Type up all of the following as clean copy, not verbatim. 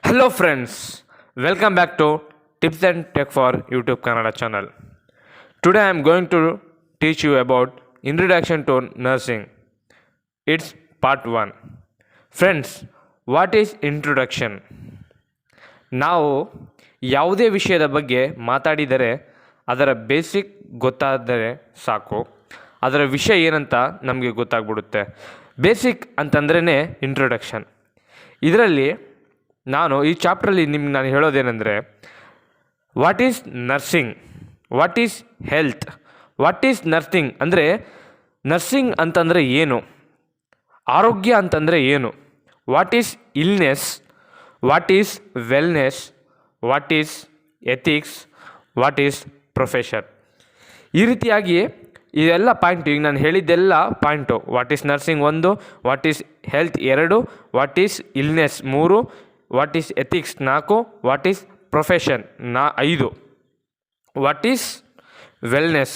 Hello friends, welcome back to Tips and Tech for YouTube Kannada channel. Today I am going to teach you about Introduction to Nursing. It's part 1. Friends, what is introduction? ನಾವು ಯಾವುದೇ ವಿಷಯದ ಬಗ್ಗೆ ಮಾತಾಡಿದರೆ ಅದರ basic ಗೊತ್ತಾದರೆ ಸಾಕು. ಅದರ ವಿಷಯ ಏನಂತ ನಮಗೆ ಗೊತ್ತಾಗ್ಬಿಡುತ್ತೆ. ಬೇಸಿಕ್ ಅಂತಂದ್ರೇ ಇಂಟ್ರೊಡಕ್ಷನ್. ಇದರಲ್ಲಿ ನಾನು ಈ ಚಾಪ್ಟ್ರಲ್ಲಿ ನಿಮ್ಗೆ ನಾನು ಹೇಳೋದೇನೆಂದರೆ what is nursing, what is health, what is nursing ಅಂದರೆ ನರ್ಸಿಂಗ್ ಅಂತಂದರೆ ಏನು, ಆರೋಗ್ಯ ಅಂತಂದರೆ ಏನು, what is illness, what is wellness, what is ethics, what is profession. ಈ ರೀತಿಯಾಗಿ ಇದೆಲ್ಲ ಪಾಯಿಂಟು, ಈಗ ನಾನು ಹೇಳಿದ್ದೆಲ್ಲ point. What is nursing 1, what is health 2, what is illness 3, what is ethics 4, what is profession 5, what is wellness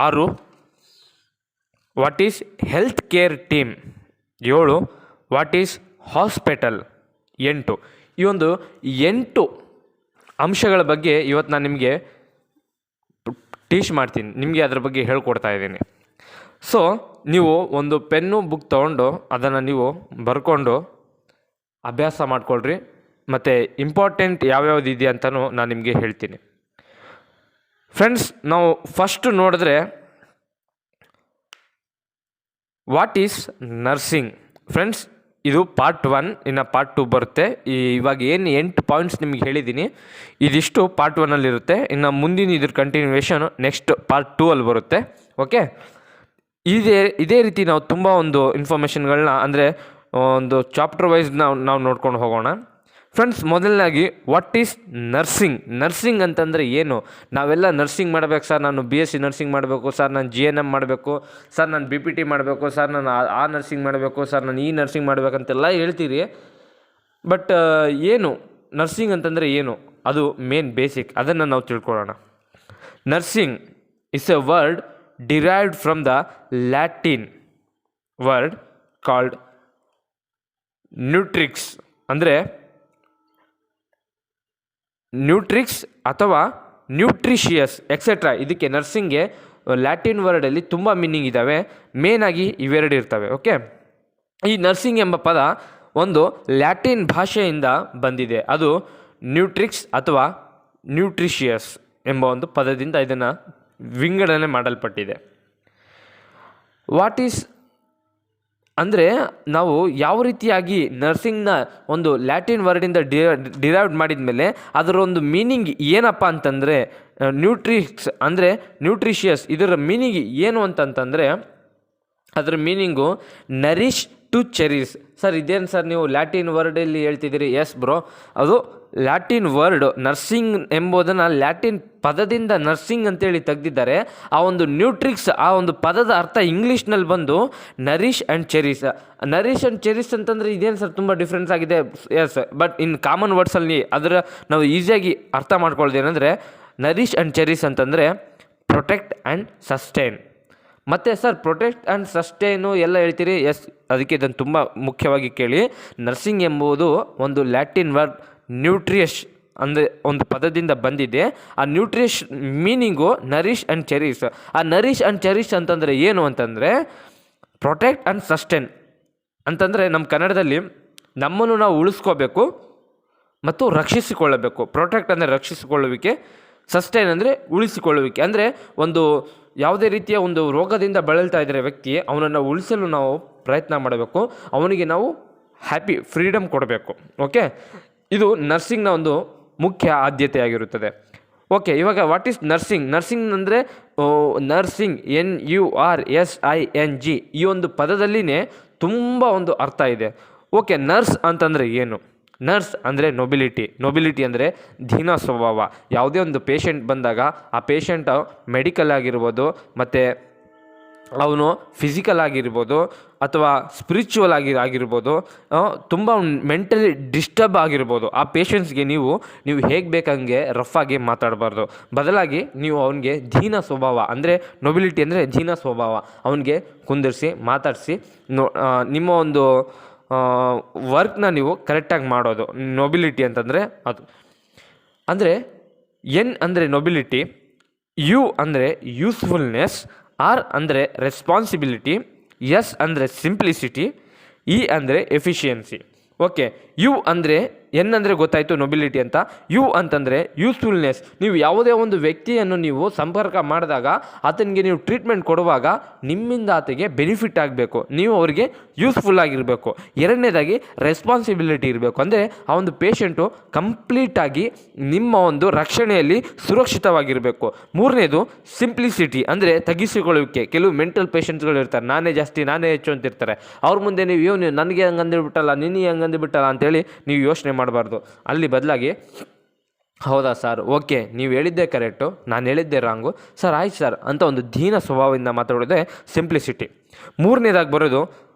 6, what is health care team 7, what is hospital 8. ಈ ಒಂದು 8 ಅಂಶಗಳ ಬಗ್ಗೆ ಇವತ್ತು ನಾನು ನಿಮಗೆ ಟೀಚ್ ಮಾಡ್ತೀನಿ, ನಿಮಗೆ ಅದರ ಬಗ್ಗೆ ಹೇಳ್ಕೊಡ್ತಾ ಇದ್ದೀನಿ. ಸೊ ನೀವು ಒಂದು ಪೆನ್ನು ಬುಕ್ ತೊಗೊಂಡು ಅದನ್ನು ನೀವು ಬರ್ಕೊಂಡು ಅಭ್ಯಾಸ ಮಾಡಿಕೊಳ್ರಿ. ಮತ್ತು ಇಂಪಾರ್ಟೆಂಟ್ ಯಾವ್ಯಾವ್ದು ಇದೆ ಅಂತಲೂ ನಾನು ನಿಮಗೆ ಹೇಳ್ತೀನಿ. ಫ್ರೆಂಡ್ಸ್, ನಾವು ಫಸ್ಟ್ ನೋಡಿದ್ರೆ ವಾಟ್ ಈಸ್ ನರ್ಸಿಂಗ್. ಫ್ರೆಂಡ್ಸ್, ಇದು ಪಾರ್ಟ್ 1, ಇನ್ನು ಪಾರ್ಟ್ 2 ಬರುತ್ತೆ. ಇವಾಗ ಏನು 8 ಪಾಯಿಂಟ್ಸ್ ನಿಮಗೆ ಹೇಳಿದ್ದೀನಿ, ಇದಿಷ್ಟು ಪಾರ್ಟ್ 1ಅಲ್ಲಿರುತ್ತೆ. ಇನ್ನು ಮುಂದಿನ ಇದ್ರ ಕಂಟಿನ್ಯೂವೇಷನ್ ನೆಕ್ಸ್ಟ್ ಪಾರ್ಟ್ 2ಅಲ್ಲಿ ಬರುತ್ತೆ. ಓಕೆ, ಇದೇ ರೀತಿ ನಾವು ತುಂಬ ಒಂದು ಇನ್ಫಾರ್ಮೇಷನ್ಗಳನ್ನ ಅಂದರೆ ಒಂದು ಚಾಪ್ಟರ್ ವೈಸ್ ನಾವು ನೋಡ್ಕೊಂಡು ಹೋಗೋಣ. ಫ್ರೆಂಡ್ಸ್, ಮೊದಲನೇದಾಗಿ ವಾಟ್ ಈಸ್ ನರ್ಸಿಂಗ್. ನರ್ಸಿಂಗ್ ಅಂತಂದರೆ ಏನು? ನಾವೆಲ್ಲ ನರ್ಸಿಂಗ್ ಮಾಡಬೇಕು ಸರ್, ನಾನು BSc ನರ್ಸಿಂಗ್ ಮಾಡಬೇಕು ಸರ್, ನಾನು GNM ಮಾಡಬೇಕು ಸರ್, ನಾನು BPT ಮಾಡಬೇಕು ಸರ್, ನಾನು ಆ ನರ್ಸಿಂಗ್ ಮಾಡಬೇಕು ಸರ್, ನಾನು ಈ ನರ್ಸಿಂಗ್ ಮಾಡಬೇಕಂತೆಲ್ಲ ಹೇಳ್ತೀರಿ. ಬಟ್ ಏನು ನರ್ಸಿಂಗ್ ಅಂತಂದರೆ ಏನು? ಅದು ಮೇನ್ ಬೇಸಿಕ್, ಅದನ್ನು ನಾವು ತಿಳ್ಕೊಳ್ಳೋಣ. Nursing is a word derived from the Latin word called nutrix. ಅಂದರೆ ನ್ಯೂಟ್ರಿಕ್ಸ್ ಅಥವಾ ನ್ಯೂಟ್ರಿಷಿಯಸ್ ಎಕ್ಸೆಟ್ರಾ. ಇದಕ್ಕೆ ನರ್ಸಿಂಗ್ಗೆ ಲ್ಯಾಟಿನ್ ವರ್ಡಲ್ಲಿ ತುಂಬ ಮೀನಿಂಗ್ ಇದ್ದಾವೆ. ಮೇನಾಗಿ ಇವೆರಡು ಇರ್ತವೆ. ಓಕೆ, ಈ ನರ್ಸಿಂಗ್ ಎಂಬ ಪದ ಒಂದು ಲ್ಯಾಟಿನ್ ಭಾಷೆಯಿಂದ ಬಂದಿದೆ. ಅದು ನ್ಯೂಟ್ರಿಕ್ಸ್ ಅಥವಾ ನ್ಯೂಟ್ರಿಷಿಯಸ್ ಎಂಬ ಒಂದು ಪದದಿಂದ ಇದನ್ನು ವಿಂಗಡಣೆ ಮಾಡಲ್ಪಟ್ಟಿದೆ. ವಾಟ್ ಈಸ್ ಅಂದರೆ ನಾವು ಯಾವ ರೀತಿಯಾಗಿ ನರ್ಸಿಂಗ್ನ ಒಂದು ಲ್ಯಾಟಿನ್ ವರ್ಡಿಂದ ಡಿರೈವ್ಡ್ ಮಾಡಿದ ಮೇಲೆ ಅದರ ಒಂದು ಮೀನಿಂಗ್ ಏನಪ್ಪ ಅಂತಂದರೆ ನ್ಯೂಟ್ರಿಕ್ಸ್ ಅಂದರೆ ನ್ಯೂಟ್ರಿಷಿಯಸ್. ಇದರ ಮೀನಿಂಗ್ ಏನು ಅಂತಂತಂದರೆ ಅದರ meaning nourish to cherish. Sir, ಇದೇನು ಸರ್ ನೀವು ಲ್ಯಾಟಿನ್ ವರ್ಡಲ್ಲಿ ಹೇಳ್ತಿದ್ದೀರಿ? ಎಸ್ ಬ್ರೋ, ಅದು ಲ್ಯಾಟಿನ್ ವರ್ಡ್ ನರ್ಸಿಂಗ್ ಎಂಬುದನ್ನು ಲ್ಯಾಟಿನ್ ಪದದಿಂದ ನರ್ಸಿಂಗ್ ಅಂತೇಳಿ ತೆಗೆದಿದ್ದಾರೆ. ಆ ಒಂದು ನ್ಯೂಟ್ರಿಕ್ಸ್, ಆ ಒಂದು ಪದದ ಅರ್ಥ ಇಂಗ್ಲೀಷ್ನಲ್ಲಿ ಬಂದು Nourish and Cherries. Nourish and Cherries ಅಂತಂದರೆ ಇದೇನು ಸರ್ ತುಂಬ ಡಿಫ್ರೆನ್ಸ್ ಆಗಿದೆ? ಎಸ್, ಬಟ್ ಇನ್ ಕಾಮನ್ ವರ್ಡ್ಸಲ್ಲಿ ಅದರ ನಾವು ಈಸಿಯಾಗಿ ಅರ್ಥ ಮಾಡ್ಕೊಳ್ಳೋದೇನೆಂದರೆ ನರಿಷ್ ಆ್ಯಂಡ್ ಚೆರೀಸ್ ಅಂತಂದರೆ ಪ್ರೊಟೆಕ್ಟ್ ಆ್ಯಂಡ್ ಸಸ್ಟೈನ್. ಮತ್ತು ಸರ್ ಪ್ರೊಟೆಕ್ಟ್ ಆ್ಯಂಡ್ ಸಸ್ಟೈನು ಎಲ್ಲ ಹೇಳ್ತೀರಿ. ಎಸ್, ಅದಕ್ಕೆ ಇದನ್ನು ತುಂಬ ಮುಖ್ಯವಾಗಿ ಕೇಳಿ. ನರ್ಸಿಂಗ್ ಎಂಬುದು ಒಂದು ಲ್ಯಾಟಿನ್ ವರ್ಡ್ ನ್ಯೂಟ್ರಿಯಸ್ ಅಂದರೆ ಒಂದು ಪದದಿಂದ ಬಂದಿದೆ. ಆ ನ್ಯೂಟ್ರಿಯಸ್ ಮೀನಿಂಗು ನರಿಷ್ ಆ್ಯಂಡ್ ಚೆರೀಸ್. ಆ ನರಿಷ್ ಆ್ಯಂಡ್ ಚೆರೀಸ್ ಅಂತಂದರೆ ಏನು ಅಂತಂದರೆ ಪ್ರೊಟೆಕ್ಟ್ ಆ್ಯಂಡ್ ಸಸ್ಟೈನ್ ಅಂತಂದರೆ ನಮ್ಮ ಕನ್ನಡದಲ್ಲಿ ನಮ್ಮನ್ನು ನಾವು ಉಳಿಸ್ಕೋಬೇಕು ಮತ್ತು ರಕ್ಷಿಸಿಕೊಳ್ಳಬೇಕು. ಪ್ರೊಟೆಕ್ಟ್ ಅಂದರೆ ರಕ್ಷಿಸಿಕೊಳ್ಳುವಿಕೆ, ಸಸ್ಟೈನ್ ಅಂದರೆ ಉಳಿಸಿಕೊಳ್ಳುವಿಕೆ. ಅಂದರೆ ಒಂದು ಯಾವುದೇ ರೀತಿಯ ಒಂದು ರೋಗದಿಂದ ಬಳಲ್ತಾ ಇದ್ದರೆ ವ್ಯಕ್ತಿ, ಅವನನ್ನು ಉಳಿಸಲು ನಾವು ಪ್ರಯತ್ನ ಮಾಡಬೇಕು, ಅವನಿಗೆ ನಾವು ಫ್ರೀಡಮ್ ಕೊಡಬೇಕು. ಓಕೆ, ಇದು ನರ್ಸಿಂಗ್ನ ಒಂದು ಮುಖ್ಯ ಆದ್ಯತೆಯಾಗಿರುತ್ತದೆ. ಓಕೆ, ಇವಾಗ ವಾಟ್ ಈಸ್ ನರ್ಸಿಂಗ್. ನರ್ಸಿಂಗ್ ಅಂದರೆ ನರ್ಸಿಂಗ್ NURSING ಈ ಒಂದು ಪದದಲ್ಲಿನೇ ತುಂಬ ಒಂದು ಅರ್ಥ ಇದೆ. ಓಕೆ, ನರ್ಸ್ ಅಂತಂದರೆ ಏನು? ನರ್ಸ್ ಅಂದರೆ ನೊಬಿಲಿಟಿ ಅಂದರೆ ದೀನ ಸ್ವಭಾವ. ಯಾವುದೇ ಒಂದು ಪೇಷಂಟ್ ಬಂದಾಗ ಆ ಪೇಷಂಟ್ ಮೆಡಿಕಲ್ ಆಗಿರ್ಬೋದು, ಮತ್ತು ಅವನು ಫಿಸಿಕಲ್ ಆಗಿರ್ಬೋದು ಅಥವಾ ಸ್ಪಿರಿಚುವಲ್ ಆಗಿರ್ಬೋದು, ತುಂಬ ಮೆಂಟಲಿ ಡಿಸ್ಟರ್ಬ್ ಆಗಿರ್ಬೋದು. ಆ ಪೇಷಂಟ್ಸ್ಗೆ ನೀವು ಹೇಗೆ ಬೇಕಂಗೆ ರಫಾಗಿ ಮಾತಾಡಬಾರ್ದು. ಬದಲಾಗಿ ನೀವು ಅವನಿಗೆ ದೀನ ಸ್ವಭಾವ ಅಂದರೆ ನೊಬಿಲಿಟಿ ಅಂದರೆ ದೀನ ಸ್ವಭಾವ, ಅವನಿಗೆ ಕುಂದಿರಿಸಿ ಮಾತಾಡಿಸಿ ನಿಮ್ಮ ಒಂದು ವರ್ಕ್ನ ನೀವು ಕರೆಕ್ಟಾಗಿ ಮಾಡೋದು. ನೊಬಿಲಿಟಿ ಅಂತಂದರೆ ಅದು. ಅಂದರೆ ಎನ್ ಅಂದರೆ ನೊಬಿಲಿಟಿ, ಯು ಅಂದರೆ ಯೂಸ್ಫುಲ್ನೆಸ್, ಆರ್ ಅಂದರೆ ರೆಸ್ಪಾನ್ಸಿಬಿಲಿಟಿ, ಎಸ್ ಅಂದರೆ ಸಿಂಪ್ಲಿಸಿಟಿ, ಇ ಅಂದರೆ ಎಫಿಷಿಯನ್ಸಿ. ಓಕೆ, ಯು ಅಂದರೆ ಎನ್ ಅಂದರೆ ಗೊತ್ತಾಯಿತು ನೊಬಿಲಿಟಿ ಅಂತ. ಯು ಅಂತಂದರೆ ಯೂಸ್ಫುಲ್ನೆಸ್. ನೀವು ಯಾವುದೇ ಒಂದು ವ್ಯಕ್ತಿಯನ್ನು ನೀವು ಸಂಪರ್ಕ ಮಾಡಿದಾಗ ಆತನಿಗೆ ನೀವು ಟ್ರೀಟ್ಮೆಂಟ್ ಕೊಡುವಾಗ ನಿಮ್ಮಿಂದ ಆತಗೆ ಬೆನಿಫಿಟ್ ಆಗಬೇಕು, ನೀವು ಅವರಿಗೆ ಯೂಸ್ಫುಲ್ ಆಗಿರಬೇಕು. ಎರಡನೇದಾಗಿ ರೆಸ್ಪಾನ್ಸಿಬಿಲಿಟಿ ಇರಬೇಕು. ಅಂದರೆ ಆ ಒಂದು ಪೇಷಂಟು ಕಂಪ್ಲೀಟಾಗಿ ನಿಮ್ಮ ಒಂದು ರಕ್ಷಣೆಯಲ್ಲಿ ಸುರಕ್ಷಿತವಾಗಿರಬೇಕು. ಮೂರನೇದು ಸಿಂಪ್ಲಿಸಿಟಿ, ಅಂದರೆ ತಗ್ಗಿಸಿಕೊಳ್ಳುವಿಕೆ. ಕೆಲವು ಮೆಂಟಲ್ ಪೇಷಂಟ್ಸ್ಗಳು ಇರ್ತಾರೆ, ನಾನೇ ಜಾಸ್ತಿ ನಾನೇ ಹೆಚ್ಚು ಅಂತಿರ್ತಾರೆ. ಅವ್ರ ಮುಂದೆ ನೀವು ನನಗೆ ಹಂಗಂದಿಬಿಟ್ಟಲ್ಲ, ನಿನಗೆ ಹಂಗಂದಿಬಿಟ್ಟಲ್ಲ ಅಂತೇಳಿ ನೀವು ಯೋಚನೆ ಮಾಡಬಾರ್ದು. ಅಲ್ಲಿ ಬದಲಾಗಿ ಹೌದಾ ಸರ್, ಓಕೆ ನೀವು ಹೇಳಿದ್ದೇ ಕರೆಕ್ಟು, ನಾನು ಹೇಳಿದ್ದೇ ರಾಂಗು ಸರ್, ಆಯ್ತು ಸರ್ ಅಂತ ಒಂದು ದೀನ ಸ್ವಭಾವದಿಂದ ಮಾತಾಡೋದೇ ಸಿಂಪ್ಲಿಸಿಟಿ. ಮೂರನೇದಾಗಿ ಬರೋದು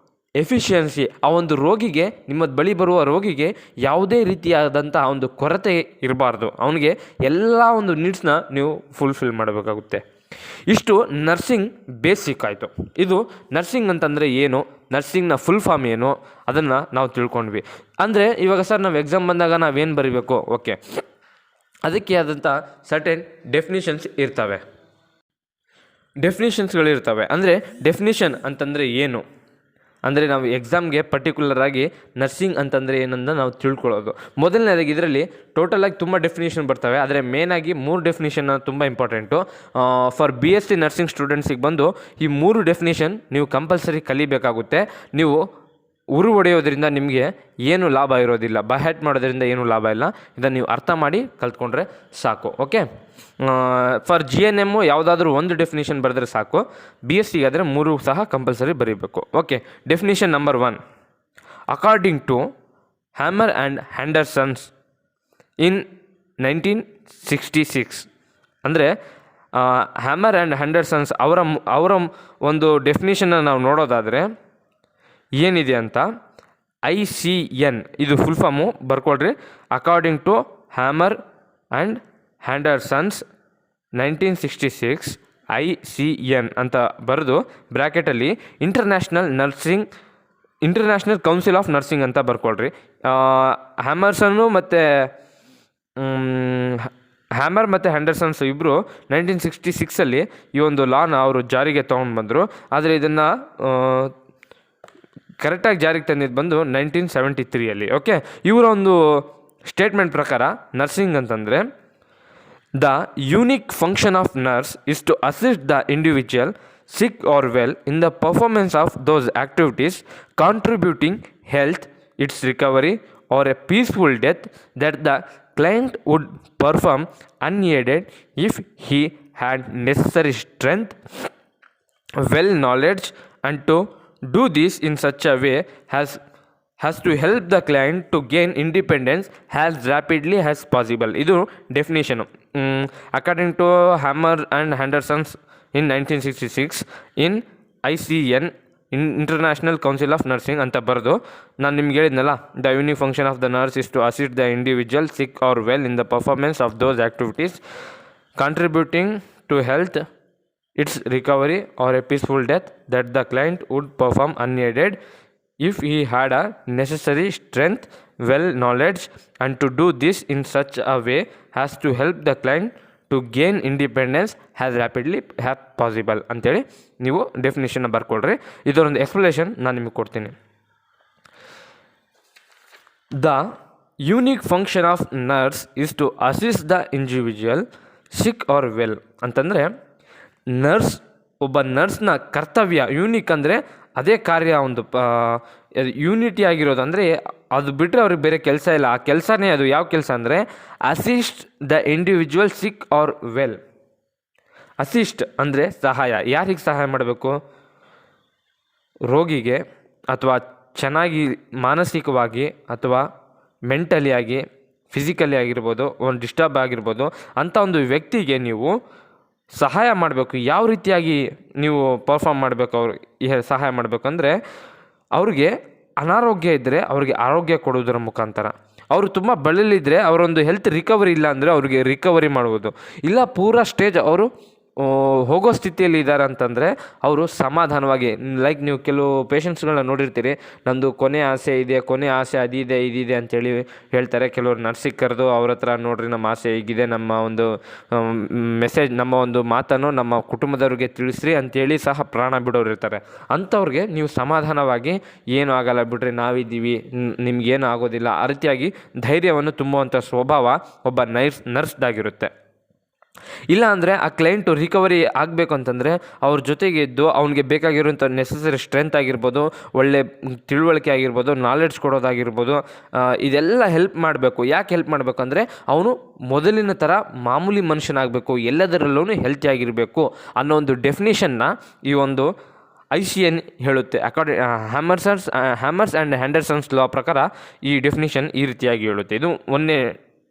ಎಫಿಷಿಯನ್ಸಿ. ಆ ಒಂದು ರೋಗಿಗೆ, ನಿಮ್ಮ ಬಳಿ ಬರುವ ರೋಗಿಗೆ ಯಾವುದೇ ರೀತಿಯಾದಂಥ ಒಂದು ಕೊರತೆ ಇರಬಾರ್ದು. ಅವನಿಗೆ ಎಲ್ಲ ಒಂದು ನೀಡ್ಸ್ನ ನೀವು ಫುಲ್ಫಿಲ್ ಮಾಡಬೇಕಾಗುತ್ತೆ. ಇಷ್ಟು ನರ್ಸಿಂಗ್ ಬೇಸಿಕ್ ಆಯಿತು. ಇದು ನರ್ಸಿಂಗ್ ಅಂತಂದರೆ ಏನು, ನರ್ಸಿಂಗ್ನ ಫುಲ್ ಫಾರ್ಮ್ ಏನು ಅದನ್ನು ನಾವು ತಿಳ್ಕೊಂಡ್ವಿ. ಅಂದರೆ ಇವಾಗ ಸರ್ ನಾವು ಎಕ್ಸಾಮ್ ಬಂದಾಗ ನಾವೇನು ಬರೀಬೇಕು, ಓಕೆ ಅದಕ್ಕೆ ಆದಂಥ ಸರ್ಟೆನ್ ಡೆಫಿನಿಷನ್ಸ್ ಇರ್ತವೆ, ಡೆಫಿನಿಷನ್ಸ್ಗಳಿರ್ತವೆ. ಅಂದರೆ ಡೆಫಿನಿಷನ್ ಅಂತಂದರೆ ಏನು ಅಂದರೆ ನಾವು ಎಕ್ಸಾಮ್ಗೆ ಪರ್ಟಿಕ್ಯುಲರಾಗಿ ನರ್ಸಿಂಗ್ ಅಂತಂದರೆ ಏನಂದ ನಾವು ತಿಳ್ಕೊಳ್ಳೋದು. ಮೊದಲನೇದಾಗಿ ಇದರಲ್ಲಿ ಟೋಟಲಾಗಿ ತುಂಬ ಡೆಫಿನೇಷನ್ ಬರ್ತವೆ, ಆದರೆ ಮೇನಾಗಿ 3 ಡೆಫಿನೇಷನ್ ತುಂಬ ಇಂಪಾರ್ಟೆಂಟು. ಫಾರ್ BSc ನರ್ಸಿಂಗ್ ಸ್ಟೂಡೆಂಟ್ಸಿಗೆ ಬಂದು ಈ 3 ಡೆಫಿನೇಷನ್ ನೀವು ಕಂಪಲ್ಸರಿ ಕಲಿಬೇಕಾಗುತ್ತೆ. ನೀವು ಉರು ಹೊಡೆಯೋದ್ರಿಂದ ನಿಮಗೆ ಏನು ಲಾಭ ಇರೋದಿಲ್ಲ, ಬಹ್ಯಾಟ್ ಮಾಡೋದ್ರಿಂದ ಏನೂ ಲಾಭ ಇಲ್ಲ. ಇದನ್ನು ನೀವು ಅರ್ಥ ಮಾಡಿ ಕಲ್ತ್ಕೊಂಡ್ರೆ ಸಾಕು. ಓಕೆ, ಫಾರ್ GNM ಯಾವುದಾದ್ರೂ ಒಂದು ಡೆಫಿನೇಷನ್ ಬರೆದ್ರೆ ಸಾಕು. BSc ಆದರೆ 3 ಸಹ ಕಂಪಲ್ಸರಿ ಬರೀಬೇಕು. Okay, definition number 1, according to Harmer and Henderson's in 1966. ಅಂದರೆ ಹ್ಯಾಮರ್ ಆ್ಯಂಡ್ ಹ್ಯಾಂಡರ್ಸನ್ಸ್ ಅವರ ಒಂದು ಡೆಫಿನೇಷನ್ನ ನಾವು ನೋಡೋದಾದರೆ ಏನಿದೆ ಅಂತ, ICN ಇದು ಫುಲ್ ಫಾರ್ಮು ಬರ್ಕೊಳ್ರಿ. According to Harmer and Henderson's 1966 ICN ಅಂತ ಬರೆದು ಬ್ರ್ಯಾಕೆಟಲ್ಲಿ ಇಂಟರ್ನ್ಯಾಷನಲ್ ಕೌನ್ಸಿಲ್ ಆಫ್ ನರ್ಸಿಂಗ್ ಅಂತ ಬರ್ಕೊಳ್ರಿ. ಹ್ಯಾಮರ್ ಮತ್ತು ಹ್ಯಾಂಡರ್ಸನ್ಸ್ ಇಬ್ಬರು 1966 ಈ ಒಂದು ಲಾನ ಅವರು ಜಾರಿಗೆ ತೊಗೊಂಡು ಬಂದರು. ಆದರೆ ಇದನ್ನು ಕರೆಕ್ಟಾಗಿ ಜಾರಿಗೆ ತಂದಿದ್ದು ಬಂದು 1973. ಓಕೆ, ಇವರ ಒಂದು ಸ್ಟೇಟ್ಮೆಂಟ್ ಪ್ರಕಾರ ನರ್ಸಿಂಗ್ ಅಂತಂದರೆ the unique function of nurse is to assist the individual sick or well in the performance of those activities contributing health, its recovery or a peaceful death that the client would perform unaided if he had necessary strength, will knowledge and to do this in such a way has to help the client to gain independence as rapidly as possible. ಇದು definition. According to Harmer and Henderson's in 1966 in ICN International Council of Nursing ಅಂತ ಬರೆದು ನಾನು ನಿಮ್ಗೆ ಹೇಳಿದ್ನಲ್ಲ, the unique function of the nurse is to assist the individual sick or well in the performance of those activities contributing to health, its recovery or a peaceful death that the client would perform unaided if he had a necessary strength, well knowledge, and to do this in such a way as to help the client to gain independence as rapidly as possible ಅಂತೇಳಿ ನೀವು ಡೆಫಿನೇಷನ್ನ ಬರ್ಕೊಳ್ರಿ. ಇದರೊಂದು explanation ನಾನು ನಿಮಗೆ ಕೊಡ್ತೀನಿ. The unique function of nurse is to assist the individual sick or well ಅಂತಂದರೆ ಒಬ್ಬ ನರ್ಸ್ನ ಕರ್ತವ್ಯ unique ಅಂದರೆ ಅದೇ ಕಾರ್ಯ, ಒಂದು ಯೂನಿಟಿ ಆಗಿರೋದು. ಅಂದರೆ ಅದು ಬಿಟ್ಟರೆ ಅವ್ರಿಗೆ ಬೇರೆ ಕೆಲಸ ಇಲ್ಲ. ಆ ಕೆಲಸನೇ ಅದು. ಯಾವ ಕೆಲಸ ಅಂದರೆ assist the individual sick or well. Assist ಅಂದರೆ ಸಹಾಯ. ಯಾರಿಗೆ ಸಹಾಯ ಮಾಡಬೇಕು? ರೋಗಿಗೆ, ಅಥವಾ ಚೆನ್ನಾಗಿ ಮಾನಸಿಕವಾಗಿ ಅಥವಾ ಮೆಂಟಲಿ ಆಗಿ ಫಿಸಿಕಲಿ ಆಗಿರ್ಬೋದು, ಒಂದು ಡಿಸ್ಟರ್ಬ್ ಆಗಿರ್ಬೋದು, ಅಂಥ ಒಂದು ವ್ಯಕ್ತಿಗೆ ನೀವು ಸಹಾಯ ಮಾಡಬೇಕು. ಯಾವ ರೀತಿಯಾಗಿ ನೀವು ಪರ್ಫಾರ್ಮ್ ಮಾಡಬೇಕು, ಅವ್ರಿಗೆ ಸಹಾಯ ಮಾಡಬೇಕಂದ್ರೆ ಅವ್ರಿಗೆ ಅನಾರೋಗ್ಯ ಇದ್ದರೆ ಅವ್ರಿಗೆ ಆರೋಗ್ಯ ಕೊಡೋದರ ಮುಖಾಂತರ, ಅವರು ತುಂಬ ಬಳಲಿದ್ದರೆ ಅವರೊಂದು ಹೆಲ್ತ್ ರಿಕವರಿ ಇಲ್ಲ ಅಂದರೆ ಅವ್ರಿಗೆ ರಿಕವರಿ ಮಾಡುವುದು, ಇಲ್ಲ ಪೂರಾ ಸ್ಟೇಜ್ ಅವರು ಹೋಗೋ ಸ್ಥಿತಿಯಲ್ಲಿ ಇದ್ದಾರೆ ಅಂತಂದರೆ ಅವರು ಸಮಾಧಾನವಾಗಿ, ಲೈಕ್ ನೀವು ಕೆಲವು ಪೇಷಂಟ್ಸ್ಗಳನ್ನ ನೋಡಿರ್ತೀರಿ, ನಮ್ಮದು ಕೊನೆ ಆಸೆ ಇದೆ, ಕೊನೆ ಆಸೆ ಅದಿದೆ ಇದಿದೆ ಅಂತೇಳಿ ಹೇಳ್ತಾರೆ. ಕೆಲವರು ನರ್ಸಿಗೆ ಕರೆದು ಅವ್ರ ಹತ್ರ ನೋಡ್ರಿ ನಮ್ಮ ಆಸೆ ಹೀಗಿದೆ, ನಮ್ಮ ಒಂದು ಮೆಸೇಜ್, ನಮ್ಮ ಒಂದು ಮಾತನ್ನು ನಮ್ಮ ಕುಟುಂಬದವ್ರಿಗೆ ತಿಳಿಸ್ರಿ ಅಂತೇಳಿ ಸಹ ಪ್ರಾಣ ಬಿಡೋರು ಇರ್ತಾರೆ. ಅಂಥವ್ರಿಗೆ ನೀವು ಸಮಾಧಾನವಾಗಿ ಏನೂ ಆಗಲ್ಲ ಬಿಡ್ರಿ, ನಾವಿದ್ದೀವಿ, ನಿಮ್ಗೇನು ಆಗೋದಿಲ್ಲ ಆ ರೀತಿಯಾಗಿ ಧೈರ್ಯವನ್ನು ತುಂಬುವಂಥ ಸ್ವಭಾವ ಒಬ್ಬ ನರ್ಸ್ದಾಗಿರುತ್ತೆ. ಇಲ್ಲ ಅಂದರೆ ಆ ಕ್ಲೈಂಟು ರಿಕವರಿ ಆಗಬೇಕು ಅಂತಂದರೆ ಅವ್ರ ಜೊತೆಗೆ ಇದ್ದು ಅವ್ನಿಗೆ ಬೇಕಾಗಿರುವಂಥ ನೆಸಸರಿ ಸ್ಟ್ರೆಂತ್ ಆಗಿರ್ಬೋದು, ಒಳ್ಳೆ ತಿಳುವಳಿಕೆ ಆಗಿರ್ಬೋದು, ನಾಲೆಡ್ಜ್ ಕೊಡೋದಾಗಿರ್ಬೋದು, ಇದೆಲ್ಲ ಹೆಲ್ಪ್ ಮಾಡಬೇಕು. ಯಾಕೆ ಹೆಲ್ಪ್ ಮಾಡಬೇಕು ಅಂದರೆ ಅವನು ಮೊದಲಿನ ಥರ ಮಾಮೂಲಿ ಮನುಷ್ಯನಾಗಬೇಕು, ಎಲ್ಲದರಲ್ಲೂ ಹೆಲ್ತಿ ಆಗಿರಬೇಕು ಅನ್ನೋ ಒಂದು ಡೆಫಿನಿಷನ್ನ ಈ ಒಂದು ICN ಹೇಳುತ್ತೆ. ಹ್ಯಾಮರ್ಸ್ ಆ್ಯಂಡ್ ಹ್ಯಾಂಡರ್ಸನ್ಸ್ ಲಾ ಪ್ರಕಾರ ಈ ಡೆಫಿನಿಷನ್ ಈ ರೀತಿಯಾಗಿ ಹೇಳುತ್ತೆ. ಇದು ಒಂದೇ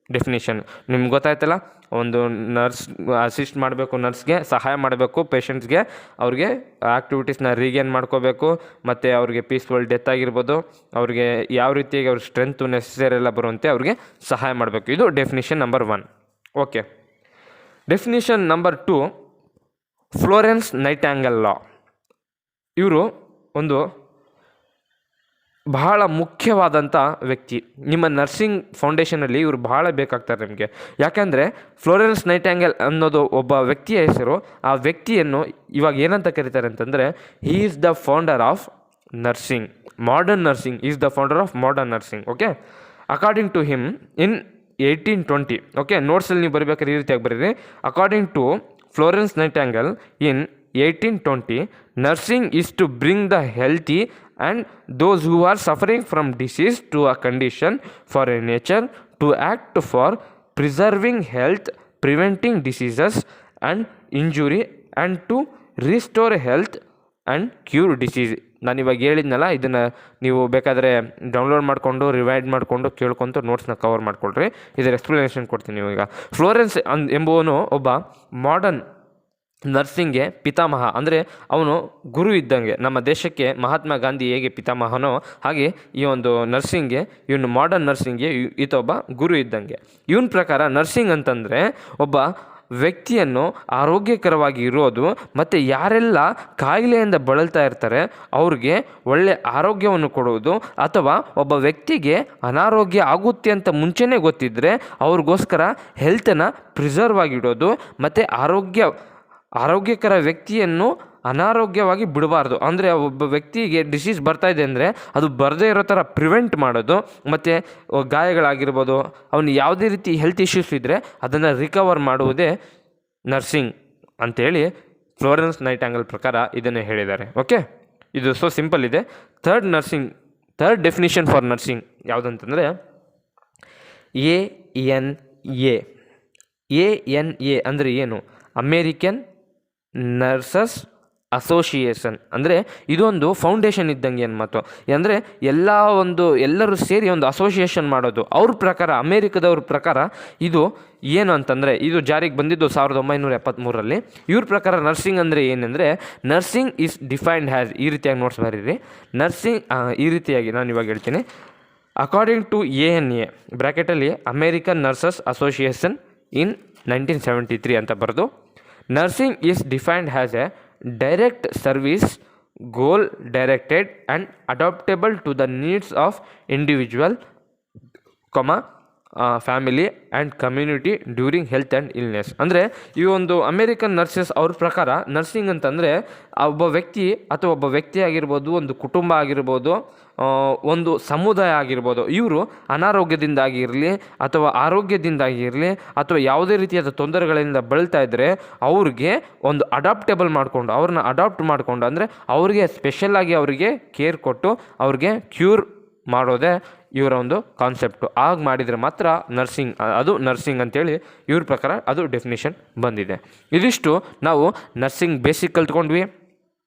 ಡೆಫಿನಿಷನ್. ನಿಮ್ಗೆ ಗೊತ್ತಾಯ್ತಲ್ಲ, ಒಂದು ನರ್ಸ್ ಅಸಿಸ್ಟ್ ಮಾಡಬೇಕು, ನರ್ಸ್ಗೆ ಸಹಾಯ ಮಾಡಬೇಕು, ಪೇಷಂಟ್ಸ್ಗೆ ಅವ್ರಿಗೆ ಆ್ಯಕ್ಟಿವಿಟೀಸ್ನ ರೀಗೇನ್ ಮಾಡ್ಕೋಬೇಕು, ಮತ್ತು ಅವ್ರಿಗೆ ಪೀಸ್ಫುಲ್ ಡೆತ್ ಆಗಿರ್ಬೋದು, ಅವ್ರಿಗೆ ಯಾವ ರೀತಿಯಾಗಿ ಅವ್ರ ಸ್ಟ್ರೆಂತು ನೆಸಸರಿ ಎಲ್ಲ ಬರುವಂತೆ ಅವ್ರಿಗೆ ಸಹಾಯ ಮಾಡಬೇಕು. ಇದು definition number 1. Okay, definition number 2, Florence Nightingale ಲಾ. ಇವರು ಒಂದು ಬಹಳ ಮುಖ್ಯವಾದಂಥ ವ್ಯಕ್ತಿ. ನಿಮ್ಮ ನರ್ಸಿಂಗ್ ಫೌಂಡೇಶನಲ್ಲಿ ಇವರು ಬಹಳ ಬೇಕಾಗ್ತಾರೆ ನಿಮಗೆ. ಯಾಕೆಂದರೆ ಫ್ಲೋರೆನ್ಸ್ ನೈಟ್ಯಾಂಗಲ್ ಅನ್ನೋದು ಒಬ್ಬ ವ್ಯಕ್ತಿಯ ಹೆಸರು. ಆ ವ್ಯಕ್ತಿಯನ್ನು ಇವಾಗ ಏನಂತ ಕರೀತಾರೆ ಅಂತಂದರೆ, he is the founder of nursing, modern nursing. Is the founder of modern nursing. Okay, according to him in 1820. ಓಕೆ, ನೋಟ್ಸಲ್ಲಿ ನೀವು ಬರೀಬೇಕಾದ್ರೆ ಈ ರೀತಿಯಾಗಿ ಬರೀರಿ. According to Florence Nightingale in 1820, nursing is to bring the healthy and those who are suffering from disease to a condition for a nature to act for preserving health, preventing diseases and injury and to restore health and cure disease. ನಾನು ಇವಾಗ ಹೇಳಿದ್ನಲ್ಲ, ಇದನ್ನು ನೀವು ಬೇಕಾದರೆ download ಮಾಡಿಕೊಂಡು ರಿವೈಡ್ ಮಾಡಿಕೊಂಡು ಕೇಳ್ಕೊತ ನೋಟ್ಸ್ನ cover ಮಾಡ್ಕೊಳ್ರಿ. ಇದರ ಎಕ್ಸ್ಪ್ಲನೇಷನ್ ಕೊಡ್ತೀನಿ ಈಗ. ಫ್ಲೋರೆನ್ಸ್ ಎಂಬುವನು ಒಬ್ಬ ಮಾಡರ್ನ್ ನರ್ಸಿಂಗ್ಗೆ ಪಿತಾಮಹ, ಅಂದರೆ ಅವನು ಗುರು ಇದ್ದಂಗೆ. ನಮ್ಮ ದೇಶಕ್ಕೆ ಮಹಾತ್ಮ ಗಾಂಧಿ ಹೇಗೆ ಪಿತಾಮಹನೋ ಹಾಗೆ ಈ ಒಂದು ನರ್ಸಿಂಗ್ಗೆ, ಇವನು ಮಾಡರ್ನ್ ನರ್ಸಿಂಗ್ಗೆ ಈತ ಒಬ್ಬ ಗುರು ಇದ್ದಂಗೆ. ಇವನ ಪ್ರಕಾರ ನರ್ಸಿಂಗ್ ಅಂತಂದರೆ ಒಬ್ಬ ವ್ಯಕ್ತಿಯನ್ನು ಆರೋಗ್ಯಕರವಾಗಿ ಇರೋದು, ಮತ್ತು ಯಾರೆಲ್ಲ ಕಾಯಿಲೆಯಿಂದ ಬಳಲ್ತಾ ಇರ್ತಾರೆ ಅವ್ರಿಗೆ ಒಳ್ಳೆ ಆರೋಗ್ಯವನ್ನು ಕೊಡುವುದು, ಅಥವಾ ಒಬ್ಬ ವ್ಯಕ್ತಿಗೆ ಅನಾರೋಗ್ಯ ಆಗುತ್ತೆ ಅಂತ ಮುಂಚೆನೇ ಗೊತ್ತಿದ್ದರೆ ಅವ್ರಿಗೋಸ್ಕರ ಹೆಲ್ತನ್ನು ಪ್ರಿಸರ್ವ್ ಆಗಿಡೋದು, ಮತ್ತು ಆರೋಗ್ಯಕರ ವ್ಯಕ್ತಿಯನ್ನು ಅನಾರೋಗ್ಯವಾಗಿ ಬಿಡಬಾರ್ದು. ಅಂದರೆ ಒಬ್ಬ ವ್ಯಕ್ತಿಗೆ ಡಿಸೀಸ್ ಬರ್ತಾಯಿದೆ ಅಂದರೆ ಅದು ಬರದೇ ಇರೋ ಥರ ಪ್ರಿವೆಂಟ್ ಮಾಡೋದು, ಮತ್ತು ಗಾಯಗಳಾಗಿರ್ಬೋದು, ಅವನು ಯಾವುದೇ ರೀತಿ ಹೆಲ್ತ್ ಇಶ್ಯೂಸ್ ಇದ್ದರೆ ಅದನ್ನು ರಿಕವರ್ ಮಾಡುವುದೇ ನರ್ಸಿಂಗ್ ಅಂಥೇಳಿ ಫ್ಲೋರೆನ್ಸ್ ನೈಟ್ಯಾಂಗಲ್ ಪ್ರಕಾರ ಇದನ್ನು ಹೇಳಿದ್ದಾರೆ. ಓಕೆ, ಇದು ಸೊ ಸಿಂಪಲ್ ಇದೆ. ಥರ್ಡ್ ಡೆಫಿನಿಷನ್ ಫಾರ್ ನರ್ಸಿಂಗ್ ಯಾವುದಂತಂದರೆ ANA ಅಂದರೆ ಏನು? American Nurses Association. ಅಂದರೆ ಇದೊಂದು ಫೌಂಡೇಶನ್ ಇದ್ದಂಗೆ ಏನು ಮಾತು ಅಂದರೆ ಎಲ್ಲರೂ ಸೇರಿ ಒಂದು ಅಸೋಸಿಯೇಷನ್ ಮಾಡೋದು. ಅವ್ರ ಪ್ರಕಾರ, ಅಮೇರಿಕದವ್ರ ಪ್ರಕಾರ ಇದು ಏನು ಅಂತಂದರೆ, ಇದು ಜಾರಿಗೆ ಬಂದಿದ್ದು 1973ರಲ್ಲಿ. ಇವ್ರ ಪ್ರಕಾರ ನರ್ಸಿಂಗ್ ಅಂದರೆ ಏನೆಂದರೆ, ನರ್ಸಿಂಗ್ ಈಸ್ ಡಿಫೈನ್ಡ್ ಹ್ಯಾಸ್, ಈ ರೀತಿಯಾಗಿ ನೋಟ್ಸ್ ಬರೀರಿ. ನರ್ಸಿಂಗ್ ಈ ರೀತಿಯಾಗಿ ನಾನು ಇವಾಗ ಹೇಳ್ತೀನಿ. ಅಕಾರ್ಡಿಂಗ್ ಟು ANA ಬ್ರ್ಯಾಕೆಟಲ್ಲಿ ಅಮೇರಿಕನ್ ನರ್ಸಸ್ ಅಸೋಸಿಯೇಷನ್ ಇನ್ 1973 ಅಂತ ಬರೆದು, nursing is defined as a direct service, goal directed and adaptable to the needs of individual, family and community during health and illness. ಅಂದರೆ ಈ ಒಂದು ಅಮೇರಿಕನ್ ನರ್ಸಸ್ ಅವ್ರ ಪ್ರಕಾರ nursing ಅಂತಂದರೆ ಒಬ್ಬ ವ್ಯಕ್ತಿ ಅಥವಾ ಒಬ್ಬ ವ್ಯಕ್ತಿ ಆಗಿರ್ಬೋದು, ಒಂದು ಕುಟುಂಬ ಆಗಿರ್ಬೋದು, ಒಂದು ಸಮುದಾಯ ಆಗಿರ್ಬೋದು, ಇವರು ಅನಾರೋಗ್ಯದಿಂದಾಗಿರಲಿ ಅಥವಾ ಆರೋಗ್ಯದಿಂದಾಗಿರಲಿ ಅಥವಾ ಯಾವುದೇ ರೀತಿಯಾದ ತೊಂದರೆಗಳಿಂದ ಬಳಲ್ತಾ ಇದ್ದರೆ ಅವ್ರಿಗೆ ಒಂದು ಅಡಾಪ್ಟೇಬಲ್ ಮಾಡಿಕೊಂಡು, ಅವ್ರನ್ನ ಅಡಾಪ್ಟ್ ಮಾಡಿಕೊಂಡು, ಅಂದರೆ ಅವ್ರಿಗೆ ಸ್ಪೆಷಲಾಗಿ ಅವರಿಗೆ ಕೇರ್ ಕೊಟ್ಟು ಅವ್ರಿಗೆ ಕ್ಯೂರ್ ಮಾಡೋದೇ ಇವರ ಒಂದು ಕಾನ್ಸೆಪ್ಟು. ಆಗ ಮಾಡಿದರೆ ಮಾತ್ರ ಅದು ನರ್ಸಿಂಗ್ ಅಂತೇಳಿ ಇವ್ರ ಪ್ರಕಾರ ಅದು ಡೆಫಿನಿಷನ್ ಬಂದಿದೆ. ಇದಿಷ್ಟು ನಾವು ನರ್ಸಿಂಗ್ ಬೇಸಿಕ್ ಕಲ್ತ್ಕೊಂಡ್ವಿ.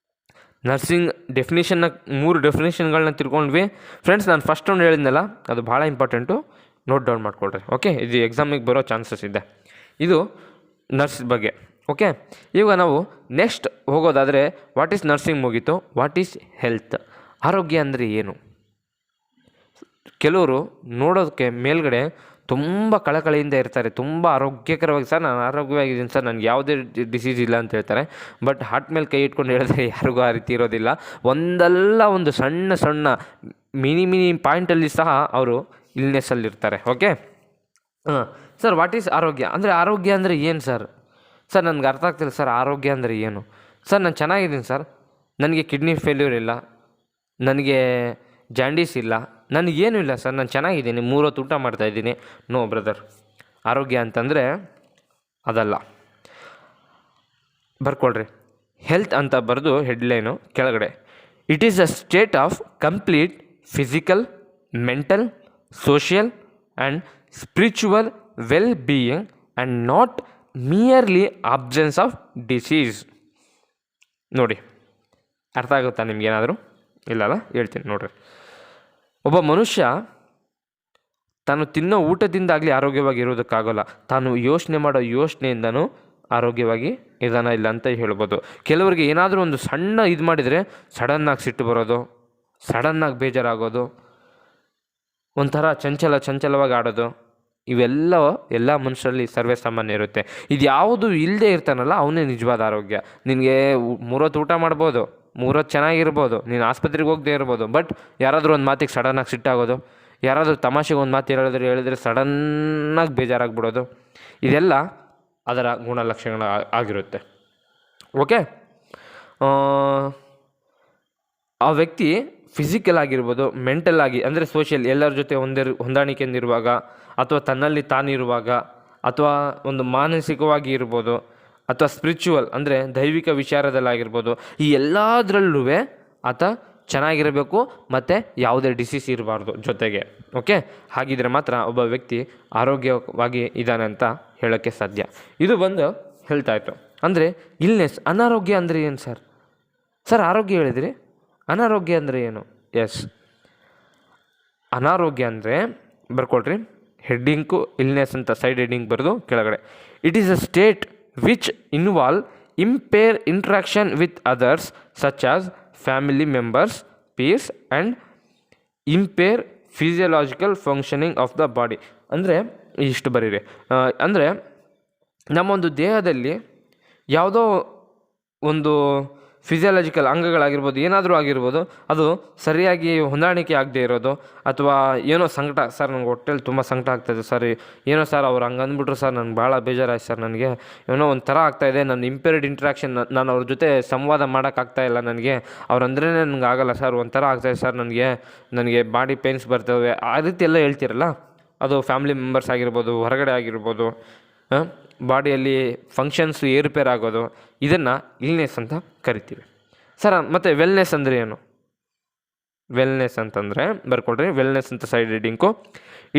ನರ್ಸಿಂಗ್ ಡೆಫಿನಿಷನ್ನ 3 ಡೆಫಿನಿಷನ್ಗಳನ್ನ ತಿಳ್ಕೊಂಡ್ವಿ. ಫ್ರೆಂಡ್ಸ್, ನಾನು ಫಸ್ಟ್ ಒಂದು ಹೇಳಿದ್ನಲ್ಲ, ಅದು ಭಾಳ ಇಂಪಾರ್ಟೆಂಟು, ನೋಟ್ ಡೌನ್ ಮಾಡ್ಕೊಳ್ರಿ. ಓಕೆ, ಇದು ಎಕ್ಸಾಮಿಗೆ ಬರೋ ಚಾನ್ಸಸ್ ಇದೆ. ಇದು ನರ್ಸ್ ಬಗ್ಗೆ. ಓಕೆ, ಈಗ ನಾವು ನೆಕ್ಸ್ಟ್ ಹೋಗೋದಾದರೆ, ವಾಟ್ ಈಸ್ ನರ್ಸಿಂಗ್ ಮುಗೀತು, ವಾಟ್ ಈಸ್ ಹೆಲ್ತ್, ಆರೋಗ್ಯ ಅಂದರೆ ಏನು? ಕೆಲವರು ನೋಡೋದಕ್ಕೆ ಮೇಲ್ಗಡೆ ತುಂಬ ಕಳಕಳಿಯಿಂದ ಇರ್ತಾರೆ, ತುಂಬ ಆರೋಗ್ಯಕರವಾಗಿ, ಸರ್ ನಾನು ಆರೋಗ್ಯವಾಗಿದ್ದೀನಿ ಸರ್, ನನಗೆ ಯಾವುದೇ ಡಿಸೀಸ್ ಇಲ್ಲ ಅಂತ ಹೇಳ್ತಾರೆ. ಬಟ್ ಹಾರ್ಟ್ ಮೇಲೆ ಕೈ ಇಟ್ಕೊಂಡು ಹೇಳಿದ್ರೆ ಯಾರಿಗೂ ಆ ರೀತಿ ಇರೋದಿಲ್ಲ. ಒಂದಲ್ಲ ಒಂದು ಸಣ್ಣ ಸಣ್ಣ ಮಿನಿ ಪಾಯಿಂಟಲ್ಲಿ ಸಹ ಅವರು ಇಲ್ನೆಸ್ಸಲ್ಲಿರ್ತಾರೆ. ಓಕೆ, ಸರ್ ವಾಟ್ ಈಸ್ ಆರೋಗ್ಯ ಅಂದರೆ, ಆರೋಗ್ಯ ಅಂದರೆ ಏನು ಸರ್? ಸರ್ ನನಗೆ ಅರ್ಥ ಆಗ್ತಿಲ್ಲ ಸರ್, ಆರೋಗ್ಯ ಅಂದರೆ ಏನು? ಸರ್ ನಾನು ಚೆನ್ನಾಗಿದ್ದೀನಿ ಸರ್, ನನಗೆ ಕಿಡ್ನಿ ಫೇಲ್ಯೂರ್ ಇಲ್ಲ, ನನಗೆ ಜಾಂಡೀಸ್ ಇಲ್ಲ, ನನಗೇನೂ ಇಲ್ಲ ಸರ್, ನಾನು ಚೆನ್ನಾಗಿದ್ದೀನಿ, 3 ಹೊತ್ತು ಊಟ ಮಾಡ್ತಾಯಿದ್ದೀನಿ. ನೋ ಬ್ರದರ್, ಆರೋಗ್ಯ ಅಂತಂದರೆ ಅದಲ್ಲ. ಬರ್ಕೊಳ್ರಿ, ಹೆಲ್ತ್ ಅಂತ ಬರೆದು ಹೆಡ್ಲೈನು ಕೆಳಗಡೆ, it is a state of complete physical, mental, social and spiritual well being and not merely absence of disease. ನೋಡಿ, ಅರ್ಥ ಆಗುತ್ತಾ ನಿಮ್ಗೇನಾದರೂ? ಇಲ್ಲಲ್ಲ, ಹೇಳ್ತೀನಿ ನೋಡ್ರಿ. ಒಬ್ಬ ಮನುಷ್ಯ ತಾನು ತಿನ್ನೋ ಊಟದಿಂದಾಗಲಿ ಆರೋಗ್ಯವಾಗಿ ಇರೋದಕ್ಕಾಗೋಲ್ಲ, ತಾನು ಯೋಚನೆ ಮಾಡೋ ಯೋಚನೆಯಿಂದನೂ ಆರೋಗ್ಯವಾಗಿ ಇದಾನ ಇಲ್ಲ ಅಂತ ಹೇಳ್ಬೋದು. ಕೆಲವರಿಗೆ ಏನಾದರೂ ಒಂದು ಸಣ್ಣ ಇದು ಮಾಡಿದರೆ ಸಡನ್ನಾಗಿ ಸಿಟ್ಟು ಬರೋದು, ಸಡನ್ನಾಗಿ ಬೇಜಾರಾಗೋದು, ಒಂಥರ ಚಂಚಲವಾಗಿ ಆಡೋದು, ಇವೆಲ್ಲ ಎಲ್ಲ ಮನುಷ್ಯರಲ್ಲಿ ಸರ್ವೇ ಸಾಮಾನ್ಯ ಇರುತ್ತೆ. ಇದು ಯಾವುದು ಇಲ್ಲದೆ ಇರ್ತಾನಲ್ಲ ಅವನೇ ನಿಜವಾದ ಆರೋಗ್ಯ. ನಿನಗೆ 3 ಹೊತ್ತು ಊಟ ಮಾಡ್ಬೋದು, 3 ಹೊತ್ತು ಚೆನ್ನಾಗಿರ್ಬೋದು, ನೀನು ಆಸ್ಪತ್ರೆಗೆ ಹೋಗದೆ ಇರ್ಬೋದು, ಬಟ್ ಯಾರಾದರೂ ಒಂದು ಮಾತಿಗೆ ಸಡನ್ನಾಗಿ ಸಿಟ್ಟಾಗೋದು, ಯಾರಾದರೂ ತಮಾಷೆಗೆ ಒಂದು ಮಾತು ಹೇಳಿದ್ರೆ ಸಡನ್ನಾಗಿ ಬೇಜಾರಾಗ್ಬಿಡೋದು, ಇದೆಲ್ಲ ಅದರ ಗುಣಲಕ್ಷಣಗಳು ಆಗಿರುತ್ತೆ. ಓಕೆ, ಆ ವ್ಯಕ್ತಿ ಫಿಸಿಕಲ್ ಆಗಿರ್ಬೋದು, ಮೆಂಟಲ್ ಆಗಿ ಅಂದರೆ ಸೋಷಿಯಲ್, ಎಲ್ಲರ ಜೊತೆ ಹೊಂದಾಣಿಕೆಯಿಂದಿರುವಾಗ, ಅಥವಾ ತನ್ನಲ್ಲಿ ತಾನಿರುವಾಗ, ಅಥವಾ ಒಂದು ಮಾನಸಿಕವಾಗಿ ಇರ್ಬೋದು, ಅಥವಾ ಸ್ಪಿರಿಚುವಲ್ ಅಂದರೆ ದೈವಿಕ ವಿಚಾರದಲ್ಲಾಗಿರ್ಬೋದು, ಈ ಎಲ್ಲದರಲ್ಲೂ ಆತ ಚೆನ್ನಾಗಿರಬೇಕು ಮತ್ತು ಯಾವುದೇ ಡಿಸೀಸ್ ಇರಬಾರ್ದು ಜೊತೆಗೆ. ಓಕೆ, ಹಾಗಿದ್ರೆ ಮಾತ್ರ ಒಬ್ಬ ವ್ಯಕ್ತಿ ಆರೋಗ್ಯವಾಗಿ ಇದ್ದಾನೆ ಅಂತ ಹೇಳೋಕ್ಕೆ ಸಾಧ್ಯ. ಇದು ಬಂದು ಹೆಲ್ತ್ ಆಯಿತು. ಅಂದರೆ ಇಲ್ನೆಸ್, ಅನಾರೋಗ್ಯ ಅಂದರೆ ಏನು ಸರ್? ಸರ್ ಆರೋಗ್ಯ ಹೇಳಿದ್ರಿ, ಅನಾರೋಗ್ಯ ಅಂದರೆ ಏನು? ಎಸ್, ಅನಾರೋಗ್ಯ ಅಂದರೆ ಬರ್ಕೊಳ್ರಿ, ಹೆಡ್ಡಿಂಗು ಇಲ್ನೆಸ್ ಅಂತ ಸೈಡ್ ಹೆಡ್ಡಿಂಗ್ ಬರೆದು ಕೆಳಗಡೆ, it is a state which involve ಇಂಪೇರ್ interaction with others such as family members, pears and ಇಂಪೇರ್ physiological functioning of the body. ಅಂದರೆ ಇಷ್ಟು ಬರೀರಿ, ಅಂದರೆ ನಮ್ಮೊಂದು ದೇಹದಲ್ಲಿ ಯಾವುದೋ ಒಂದು ಫಿಸಿಯಾಲಜಿಕಲ್ ಅಂಗಗಳಾಗಿರ್ಬೋದು, ಏನಾದರೂ ಆಗಿರ್ಬೋದು, ಅದು ಸರಿಯಾಗಿ ಹೊಂದಾಣಿಕೆ ಆಗದೆ ಇರೋದು, ಅಥವಾ ಏನೋ ಸಂಕಟ, ಸರ್ ನನಗೆ ಹೊಟ್ಟೆಲಿ ತುಂಬ ಸಂಕಟ ಆಗ್ತಾಯಿದೆ ಸರ್, ಏನೋ ಸರ್ ಅವ್ರು ಹಂಗೆ ಅಂದ್ಬಿಟ್ರು ಸರ್, ನನಗೆ ಭಾಳ ಬೇಜಾರಾಯ್ತು ಸರ್, ನನಗೆ ಏನೋ ಒಂಥರ ಆಗ್ತಾಯಿದೆ, ನನ್ನ ಇಂಪೇರ್ಡ್ ಇಂಟ್ರಾಕ್ಷನ್, ನಾನು ಅವ್ರ ಜೊತೆ ಸಂವಾದ ಮಾಡೋಕ್ಕಾಗ್ತಾಯಿಲ್ಲ, ನನಗೆ ಅವ್ರಂದ್ರೇ ನನಗೆ ಆಗಲ್ಲ ಸರ್, ಒಂಥರ ಆಗ್ತಾಯಿದೆ ಸರ್, ನನಗೆ ಬಾಡಿ ಪೇನ್ಸ್ ಬರ್ತವೆ, ಆ ರೀತಿ ಎಲ್ಲ ಹೇಳ್ತಿರಲ್ಲ, ಅದು ಫ್ಯಾಮಿಲಿ ಮೆಂಬರ್ಸ್ ಆಗಿರ್ಬೋದು, ಹೊರಗಡೆ ಆಗಿರ್ಬೋದು, ಬಾಡಿಯಲ್ಲಿ ಫಂಕ್ಷನ್ಸ್ ಏರುಪೇರು ಆಗೋದು, ಇದನ್ನು ಇಲ್ನೆಸ್ ಅಂತ ಕರಿತೀವಿ. ಸರ್ ಮತ್ತು ವೆಲ್ನೆಸ್ ಅಂದರೆ ಏನು? ವೆಲ್ನೆಸ್ ಅಂತಂದರೆ ಬರ್ಕೊಳ್ರಿ, ವೆಲ್ನೆಸ್ ಅಂತ side reading,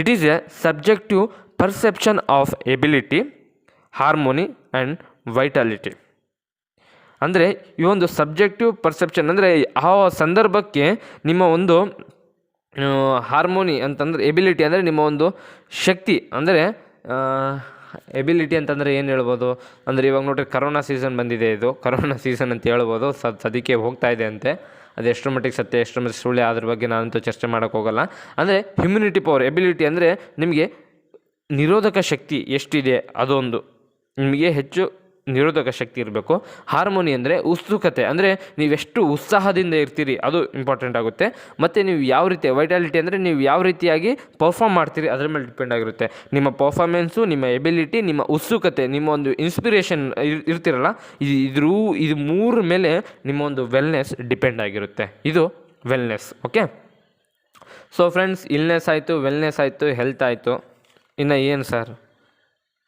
it is A subjective perception of ability, harmony and vitality. ಅಂದರೆ ಈ ಒಂದು ಸಬ್ಜೆಕ್ಟಿವ್ ಪರ್ಸೆಪ್ಷನ್ ಅಂದರೆ ಆ ಸಂದರ್ಭಕ್ಕೆ ನಿಮ್ಮ ಒಂದು ಹಾರ್ಮೋನಿ ಅಂತಂದರೆ, ಎಬಿಲಿಟಿ ಅಂದರೆ ನಿಮ್ಮ ಒಂದು ಶಕ್ತಿ, ಅಂದರೆ ಎಬಿಲಿಟಿ ಅಂತಂದರೆ ಏನು ಹೇಳ್ಬೋದು ಅಂದರೆ, ಇವಾಗ ನೋಡಿರಿ ಕರೋನಾ ಸೀಸನ್ ಬಂದಿದೆ, ಇದು ಕರೋನಾ ಸೀಸನ್ ಅಂತ ಹೇಳ್ಬೋದು, ಸದ್ಯಕ್ಕೆ ಹೋಗ್ತಾ ಇದೆ ಅಂತೆ, ಅದು ಎಷ್ಟರ ಮಟ್ಟಿಗೆ ಸತ್ಯ ಎಷ್ಟರ ಮಟ್ಟಿಗೆ ಸುಳ್ಳು ಅದ್ರ ಬಗ್ಗೆ ನಾನಂತೂ ಚರ್ಚೆ ಮಾಡೋಕ್ಕೆ ಹೋಗಲ್ಲ. ಅಂದರೆ ಹ್ಯುಮಿನಿಟಿ ಪವರ್, ಎಬಿಲಿಟಿ ಅಂದರೆ ನಿಮಗೆ ನಿರೋಧಕ ಶಕ್ತಿ ಎಷ್ಟಿದೆ ಅದೊಂದು, ನಿಮಗೆ ಹೆಚ್ಚು ನಿರೋಧಕ ಶಕ್ತಿ ಇರಬೇಕು. ಹಾರ್ಮೋನಿ ಅಂದರೆ ಉತ್ಸುಕತೆ, ಅಂದರೆ ನೀವೆಷ್ಟು ಉತ್ಸಾಹದಿಂದ ಇರ್ತೀರಿ ಅದು ಇಂಪಾರ್ಟೆಂಟ್ ಆಗುತ್ತೆ. ಮತ್ತು ನೀವು ಯಾವ ರೀತಿ, ವೈಟಾಲಿಟಿ ಅಂದರೆ ನೀವು ಯಾವ ರೀತಿಯಾಗಿ ಪರ್ಫಾರ್ಮ್ ಮಾಡ್ತೀರಿ ಅದ್ರ ಮೇಲೆ ಡಿಪೆಂಡ್ ಆಗಿರುತ್ತೆ. ನಿಮ್ಮ ಪರ್ಫಾರ್ಮೆನ್ಸು, ನಿಮ್ಮ ಎಬಿಲಿಟಿ, ನಿಮ್ಮ ಉತ್ಸುಕತೆ, ನಿಮ್ಮ ಒಂದು ಇನ್ಸ್ಪಿರೇಷನ್ ಇರ್ತಿರಲ್ಲ, ಇದು 3 ಮೇಲೆ ನಿಮ್ಮ ಒಂದು ವೆಲ್ನೆಸ್ ಡಿಪೆಂಡ್ ಆಗಿರುತ್ತೆ. ಇದು wellness. Okay, so friends, illness ಆಯಿತು, ವೆಲ್ನೆಸ್ ಆಯಿತು, ಹೆಲ್ತ್ ಆಯಿತು. ಇನ್ನು ಏನು sir?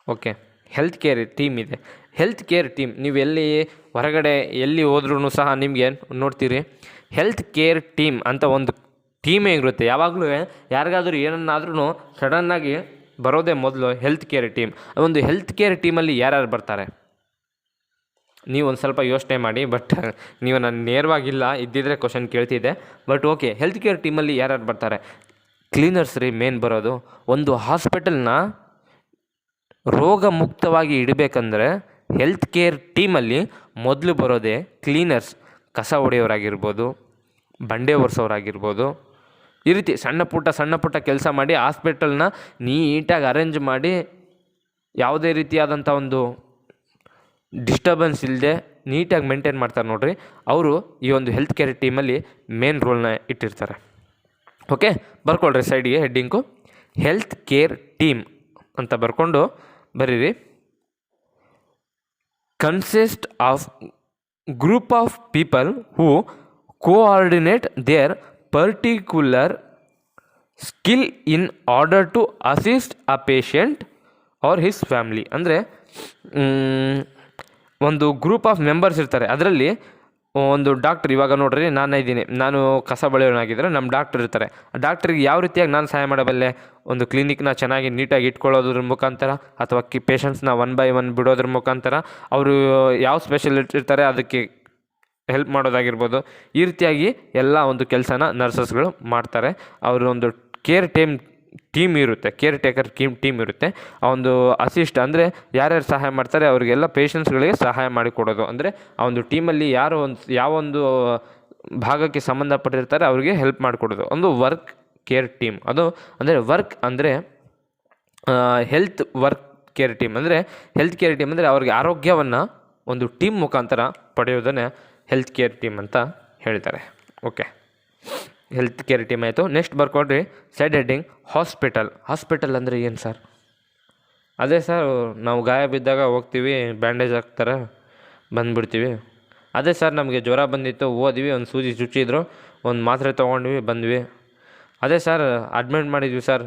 Okay, health care team ಇದೆ. ಹೆಲ್ತ್ ಕೇರ್ ಟೀಮ್, ನೀವು ಹೊರಗಡೆ ಎಲ್ಲಿ ಹೋದ್ರೂ ಸಹ ನಿಮಗೆ ನೋಡ್ತೀರಿ ಹೆಲ್ತ್ ಕೇರ್ ಟೀಮ್ ಅಂತ ಒಂದು ಟೀಮೇ ಇರುತ್ತೆ. ಯಾವಾಗಲೂ ಯಾರಿಗಾದ್ರೂ ಏನನ್ನಾದ್ರೂ ಸಡನ್ನಾಗಿ ಬರೋದೇ ಮೊದಲು ಹೆಲ್ತ್ ಕೇರ್ ಟೀಮ್. ಒಂದು ಹೆಲ್ತ್ ಕೇರ್ ಟೀಮಲ್ಲಿ ಯಾರ್ಯಾರು ಬರ್ತಾರೆ ನೀವು ಒಂದು ಸ್ವಲ್ಪ ಯೋಚನೆ ಮಾಡಿ. ಬಟ್ ನೀವು ನಾನು ನೇರವಾಗಿಲ್ಲ, ಇದ್ದಿದ್ರೆ ಕ್ವಶನ್ ಕೇಳ್ತಿದ್ದೆ. ಬಟ್ ಓಕೆ, ಹೆಲ್ತ್ ಕೇರ್ ಟೀಮಲ್ಲಿ ಯಾರ್ಯಾರು ಬರ್ತಾರೆ? ಕ್ಲೀನರ್ಸ್ ರೀ ಮೇನ್ ಬರೋದು. ಒಂದು ಹಾಸ್ಪಿಟಲ್ನ ರೋಗ ಮುಕ್ತವಾಗಿ ಇಡಬೇಕಂದ್ರೆ ಹೆಲ್ತ್ ಕೇರ್ ಟೀಮಲ್ಲಿ ಮೊದಲು ಬರೋದೇ ಕ್ಲೀನರ್ಸ್. ಕಸ ಹೊಡೆಯೋರಾಗಿರ್ಬೋದು, ಬಂಡೆ ಒರೆಸೋರಾಗಿರ್ಬೋದು, ಈ ರೀತಿ ಸಣ್ಣ ಪುಟ್ಟ ಕೆಲಸ ಮಾಡಿ ಹಾಸ್ಪಿಟಲ್ನ ನೀಟಾಗಿ ಅರೇಂಜ್ ಮಾಡಿ ಯಾವುದೇ ರೀತಿಯಾದಂಥ ಒಂದು ಡಿಸ್ಟರ್ಬೆನ್ಸ್ ಇಲ್ಲದೆ ನೀಟಾಗಿ ಮೇಂಟೈನ್ ಮಾಡ್ತಾರೆ ನೋಡ್ರಿ. ಅವರು ಈ ಒಂದು ಹೆಲ್ತ್ ಕೇರ್ ಟೀಮಲ್ಲಿ ಮೇನ್ ರೋಲ್ನ ಇಟ್ಟಿರ್ತಾರೆ. ಓಕೆ, ಬರ್ಕೊಳ್ರಿ ಸೈಡಿಗೆ ಹೆಡ್ಡಿಂಗು ಹೆಲ್ತ್ ಕೇರ್ ಟೀಮ್ ಅಂತ ಬರ್ಕೊಂಡು ಬರೀರಿ. Consist of group of people who coordinate their particular skill in order to assist a patient or his family. ಅಂದರೆ ಒಂದು ಗ್ರೂಪ್ ಆಫ್ ಮೆಂಬರ್ಸ್ ಇರ್ತಾರೆ. ಅದರಲ್ಲಿ ಒಂದು ಡಾಕ್ಟ್ರ್, ಇವಾಗ ನೋಡ್ರಿ ನಾನು ಕಸ ಬಳಿಯೋನಾಗಿದ್ದರೆ ನಮ್ಮ ಡಾಕ್ಟ್ರ್ ಇರ್ತಾರೆ. ಡಾಕ್ಟ್ರಿಗೆ ಯಾವ ರೀತಿಯಾಗಿ ನಾನು ಸಹಾಯ ಮಾಡಬಲ್ಲೆ? ಒಂದು ಕ್ಲಿನಿಕ್ನ ಚೆನ್ನಾಗಿ ನೀಟಾಗಿ ಇಟ್ಕೊಳ್ಳೋದ್ರ ಮುಖಾಂತರ, ಅಥವಾ ಪೇಷಂಟ್ಸ್ನ 1 by 1 ಬಿಡೋದ್ರ ಮುಖಾಂತರ, ಅವರು ಯಾವ ಸ್ಪೆಷಲಿಸ್ಟ್ ಇರ್ತಾರೆ ಅದಕ್ಕೆ ಹೆಲ್ಪ್ ಮಾಡೋದಾಗಿರ್ಬೋದು. ಈ ರೀತಿಯಾಗಿ ಎಲ್ಲ ಒಂದು ಕೆಲಸನ ನರ್ಸಸ್ಗಳು ಮಾಡ್ತಾರೆ. ಅವರು ಒಂದು ಕೇರ್ ಟೀಮ್ ಇರುತ್ತೆ, ಕೇರ್ ಟೇಕರ್ ಟೀಮ್ ಇರುತ್ತೆ. ಆ ಒಂದು ಅಸಿಸ್ಟ್ ಅಂದರೆ ಯಾರ್ಯಾರು ಸಹಾಯ ಮಾಡ್ತಾರೆ ಅವರಿಗೆಲ್ಲ ಪೇಷಂಟ್ಸ್ಗಳಿಗೆ ಸಹಾಯ ಮಾಡಿಕೊಡೋದು. ಅಂದರೆ ಆ ಒಂದು ಟೀಮಲ್ಲಿ ಯಾವೊಂದು ಭಾಗಕ್ಕೆ ಸಂಬಂಧಪಟ್ಟಿರ್ತಾರೆ ಅವರಿಗೆ ಹೆಲ್ಪ್ ಮಾಡಿಕೊಡೋದು ಒಂದು ವರ್ಕ್ ಕೇರ್ ಟೀಮ್. ಅದು ಅಂದರೆ ವರ್ಕ್ ಅಂದರೆ ಹೆಲ್ತ್ ವರ್ಕ್ ಕೇರ್ ಟೀಮ್ ಅಂದರೆ ಹೆಲ್ತ್ ಕೇರ್ ಟೀಮ್ ಅಂದರೆ ಅವ್ರಿಗೆ ಆರೋಗ್ಯವನ್ನು ಒಂದು ಟೀಮ್ ಮುಖಾಂತರ ಪಡೆಯೋದನ್ನೇ ಹೆಲ್ತ್ ಕೇರ್ ಟೀಮ್ ಅಂತ ಹೇಳ್ತಾರೆ. ಓಕೆ, ಹೆಲ್ತ್ ಕೇರ್ ಟೀಮ್ ಆಯಿತು. ನೆಕ್ಸ್ಟ್ ಬರ್ಕೊಡ್ರಿ ಸೈಡ್ ಹೆಡ್ಡಿಂಗ್ ಹಾಸ್ಪಿಟಲ್ ಅಂದರೆ ಏನು ಸರ್? ಅದೇ ಸರ್, ನಾವು ಗಾಯ ಬಿದ್ದಾಗ ಹೋಗ್ತೀವಿ, ಬ್ಯಾಂಡೇಜ್ ಹಾಕ್ತಾರೆ, ಬಂದುಬಿಡ್ತೀವಿ. ಅದೇ ಸರ್, ನಮಗೆ ಜ್ವರ ಬಂದಿತ್ತು, ಹೋದ್ವಿ, ಒಂದು ಸೂಜಿ ಚುಚ್ಚಿದ್ರು, ಒಂದು ಮಾತ್ರೆ ತೊಗೊಂಡ್ವಿ, ಬಂದ್ವಿ. ಅದೇ ಸರ್, ಅಡ್ಮಿಟ್ ಮಾಡಿದ್ವಿ ಸರ್,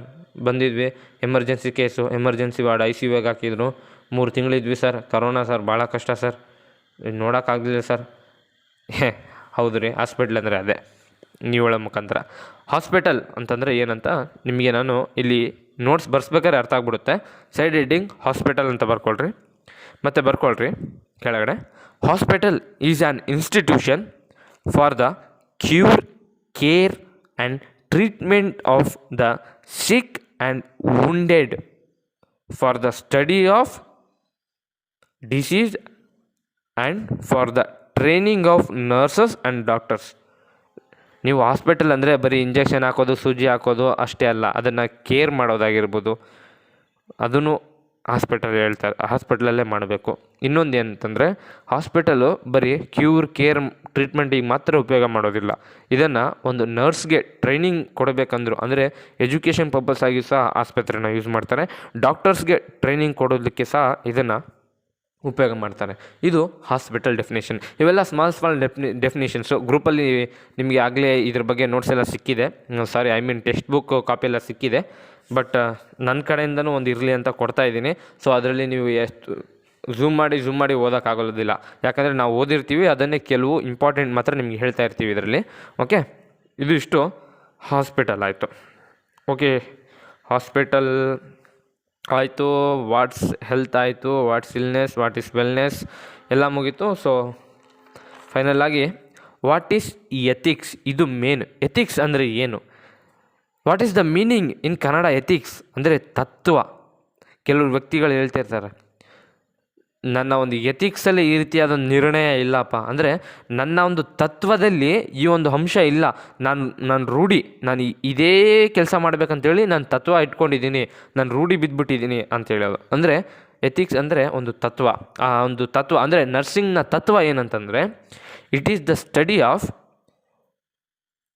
ಬಂದಿದ್ವಿ, ಎಮರ್ಜೆನ್ಸಿ ಕೇಸು, ಎಮರ್ಜೆನ್ಸಿ ವಾರ್ಡ್ ICUಗೆ ಹಾಕಿದ್ರು, 3 ತಿಂಗಳಿದ್ವಿ ಸರ್, ಕರೋನಾ ಸರ್, ಭಾಳ ಕಷ್ಟ ಸರ್, ನೋಡೋಕ್ಕಾಗಲಿಲ್ಲ ಸರ್. ಹೌದು ರೀ, ಹಾಸ್ಪಿಟ್ಲ್ ಅಂದರೆ ಅದೇ ನೀವು ಹೇಳೋ ಮುಖಾಂತರ. ಹಾಸ್ಪಿಟಲ್ ಅಂತಂದರೆ ಏನಂತ ನಿಮಗೆ ನಾನು ಇಲ್ಲಿ ನೋಟ್ಸ್ ಬರ್ಸ್ಬೇಕಾದ್ರೆ ಅರ್ಥ ಆಗ್ಬಿಡುತ್ತೆ. ಸೈಡ್ ಹೆಡ್ಡಿಂಗ್ ಹಾಸ್ಪಿಟಲ್ ಅಂತ ಬರ್ಕೊಳ್ರಿ. ಮತ್ತು ಬರ್ಕೊಳ್ರಿ ಕೆಳಗಡೆ, hospital is an institution for the cure, care and treatment of the sick and wounded, for the study of disease and for the training of nurses and doctors. ನೀವು hospital ಅಂದರೆ ಬರೀ injection ಹಾಕೋದು, ಸೂಜಿ ಹಾಕೋದು ಅಷ್ಟೇ ಅಲ್ಲ, ಅದನ್ನು ಕೇರ್ ಮಾಡೋದಾಗಿರ್ಬೋದು, ಅದನ್ನು ಹಾಸ್ಪಿಟಲಲ್ಲೇ ಮಾಡಬೇಕು. ಇನ್ನೊಂದು ಏನಂತಂದರೆ ಹಾಸ್ಪಿಟಲು ಬರೀ ಕ್ಯೂರ್, ಕೇರ್, ಟ್ರೀಟ್ಮೆಂಟಿಗೆ ಮಾತ್ರ ಉಪಯೋಗ ಮಾಡೋದಿಲ್ಲ. ಇದನ್ನು ಒಂದು ನರ್ಸ್ಗೆ ಟ್ರೈನಿಂಗ್ ಕೊಡಬೇಕಂದ್ರು, ಅಂದರೆ ಎಜುಕೇಷನ್ ಪರ್ಪಸ್ ಆಗಿ ಸಹ ಆಸ್ಪತ್ರೆನ ಯೂಸ್ ಮಾಡ್ತಾರೆ. ಡಾಕ್ಟರ್ಸ್ಗೆ ಟ್ರೈನಿಂಗ್ ಕೊಡೋದಕ್ಕೆ ಸಹ ಇದನ್ನು ಉಪಯೋಗ ಮಾಡ್ತಾರೆ. ಇದು ಹಾಸ್ಪಿಟಲ್ ಡೆಫಿನೇಷನ್. ಇವೆಲ್ಲ ಸ್ಮಾಲ್ ಡೆಫಿನೇಷನ್ಸು ಗ್ರೂಪಲ್ಲಿ ನಿಮಗೆ ಆಗಲೇ ಇದ್ರ ಬಗ್ಗೆ ನೋಟ್ಸ್ ಎಲ್ಲ ಸಿಕ್ಕಿದೆ. ಟೆಕ್ಸ್ಟ್ ಬುಕ್ ಕಾಪಿ ಎಲ್ಲ ಸಿಕ್ಕಿದೆ. ಬಟ್ ನನ್ನ ಕಡೆಯಿಂದನೂ ಒಂದು ಇರಲಿ ಅಂತ ಕೊಡ್ತಾಯಿದ್ದೀನಿ. ಸೊ ಅದರಲ್ಲಿ ನೀವು ಎಷ್ಟು ಝೂಮ್ ಮಾಡಿ ಓದೋಕ್ಕಾಗೋದಿಲ್ಲ, ಯಾಕಂದರೆ ನಾವು ಓದಿರ್ತೀವಿ, ಅದನ್ನೇ ಕೆಲವು ಇಂಪಾರ್ಟೆಂಟ್ ಮಾತ್ರ ನಿಮಗೆ ಹೇಳ್ತಾ ಇರ್ತೀವಿ ಇದರಲ್ಲಿ. ಓಕೆ, ಇದು ಇಷ್ಟು ಹಾಸ್ಪಿಟಲ್ ಆಯಿತು. ಓಕೆ, ಹಾಸ್ಪಿಟಲ್ ಆಯಿತು, ವಾಟ್ಸ್ ಹೆಲ್ತ್ ಆಯಿತು, what's illness, what is wellness ಎಲ್ಲ ಮುಗೀತು. ಸೊ ಫೈನಲಾಗಿ ವಾಟ್ ಈಸ್ ಎಥಿಕ್ಸ್, ಇದು ಮೇನ್. ಎಥಿಕ್ಸ್ ಅಂದರೆ ಏನು? What is the meaning in Kannada? Ethics ಅಂದರೆ ತತ್ವ. ಕೆಲವರು ವ್ಯಕ್ತಿಗಳು ಹೇಳ್ತಿರ್ತಾರೆ, ನನ್ನ ಒಂದು ಎಥಿಕ್ಸಲ್ಲಿ ಈ ರೀತಿಯಾದ ನಿರ್ಣಯ ಇಲ್ಲಪ್ಪ, ಅಂದರೆ ನನ್ನ ಒಂದು ತತ್ವದಲ್ಲಿ ಈ ಒಂದು ಅಂಶ ಇಲ್ಲ, ನಾನು ರೂಢಿ, ನಾನು ಇದೇ ಕೆಲಸ ಮಾಡಬೇಕಂತೇಳಿ ನಾನು ತತ್ವ ಇಟ್ಕೊಂಡಿದ್ದೀನಿ, ನಾನು ರೂಢಿ ಬಿದ್ದುಬಿಟ್ಟಿದ್ದೀನಿ ಅಂತ ಹೇಳೋದು. ಅಂದರೆ ಎಥಿಕ್ಸ್ ಅಂದರೆ ಒಂದು ತತ್ವ. ಆ ಒಂದು ತತ್ವ ಅಂದರೆ ನರ್ಸಿಂಗ್ನ ತತ್ವ ಏನಂತಂದರೆ, it is the study of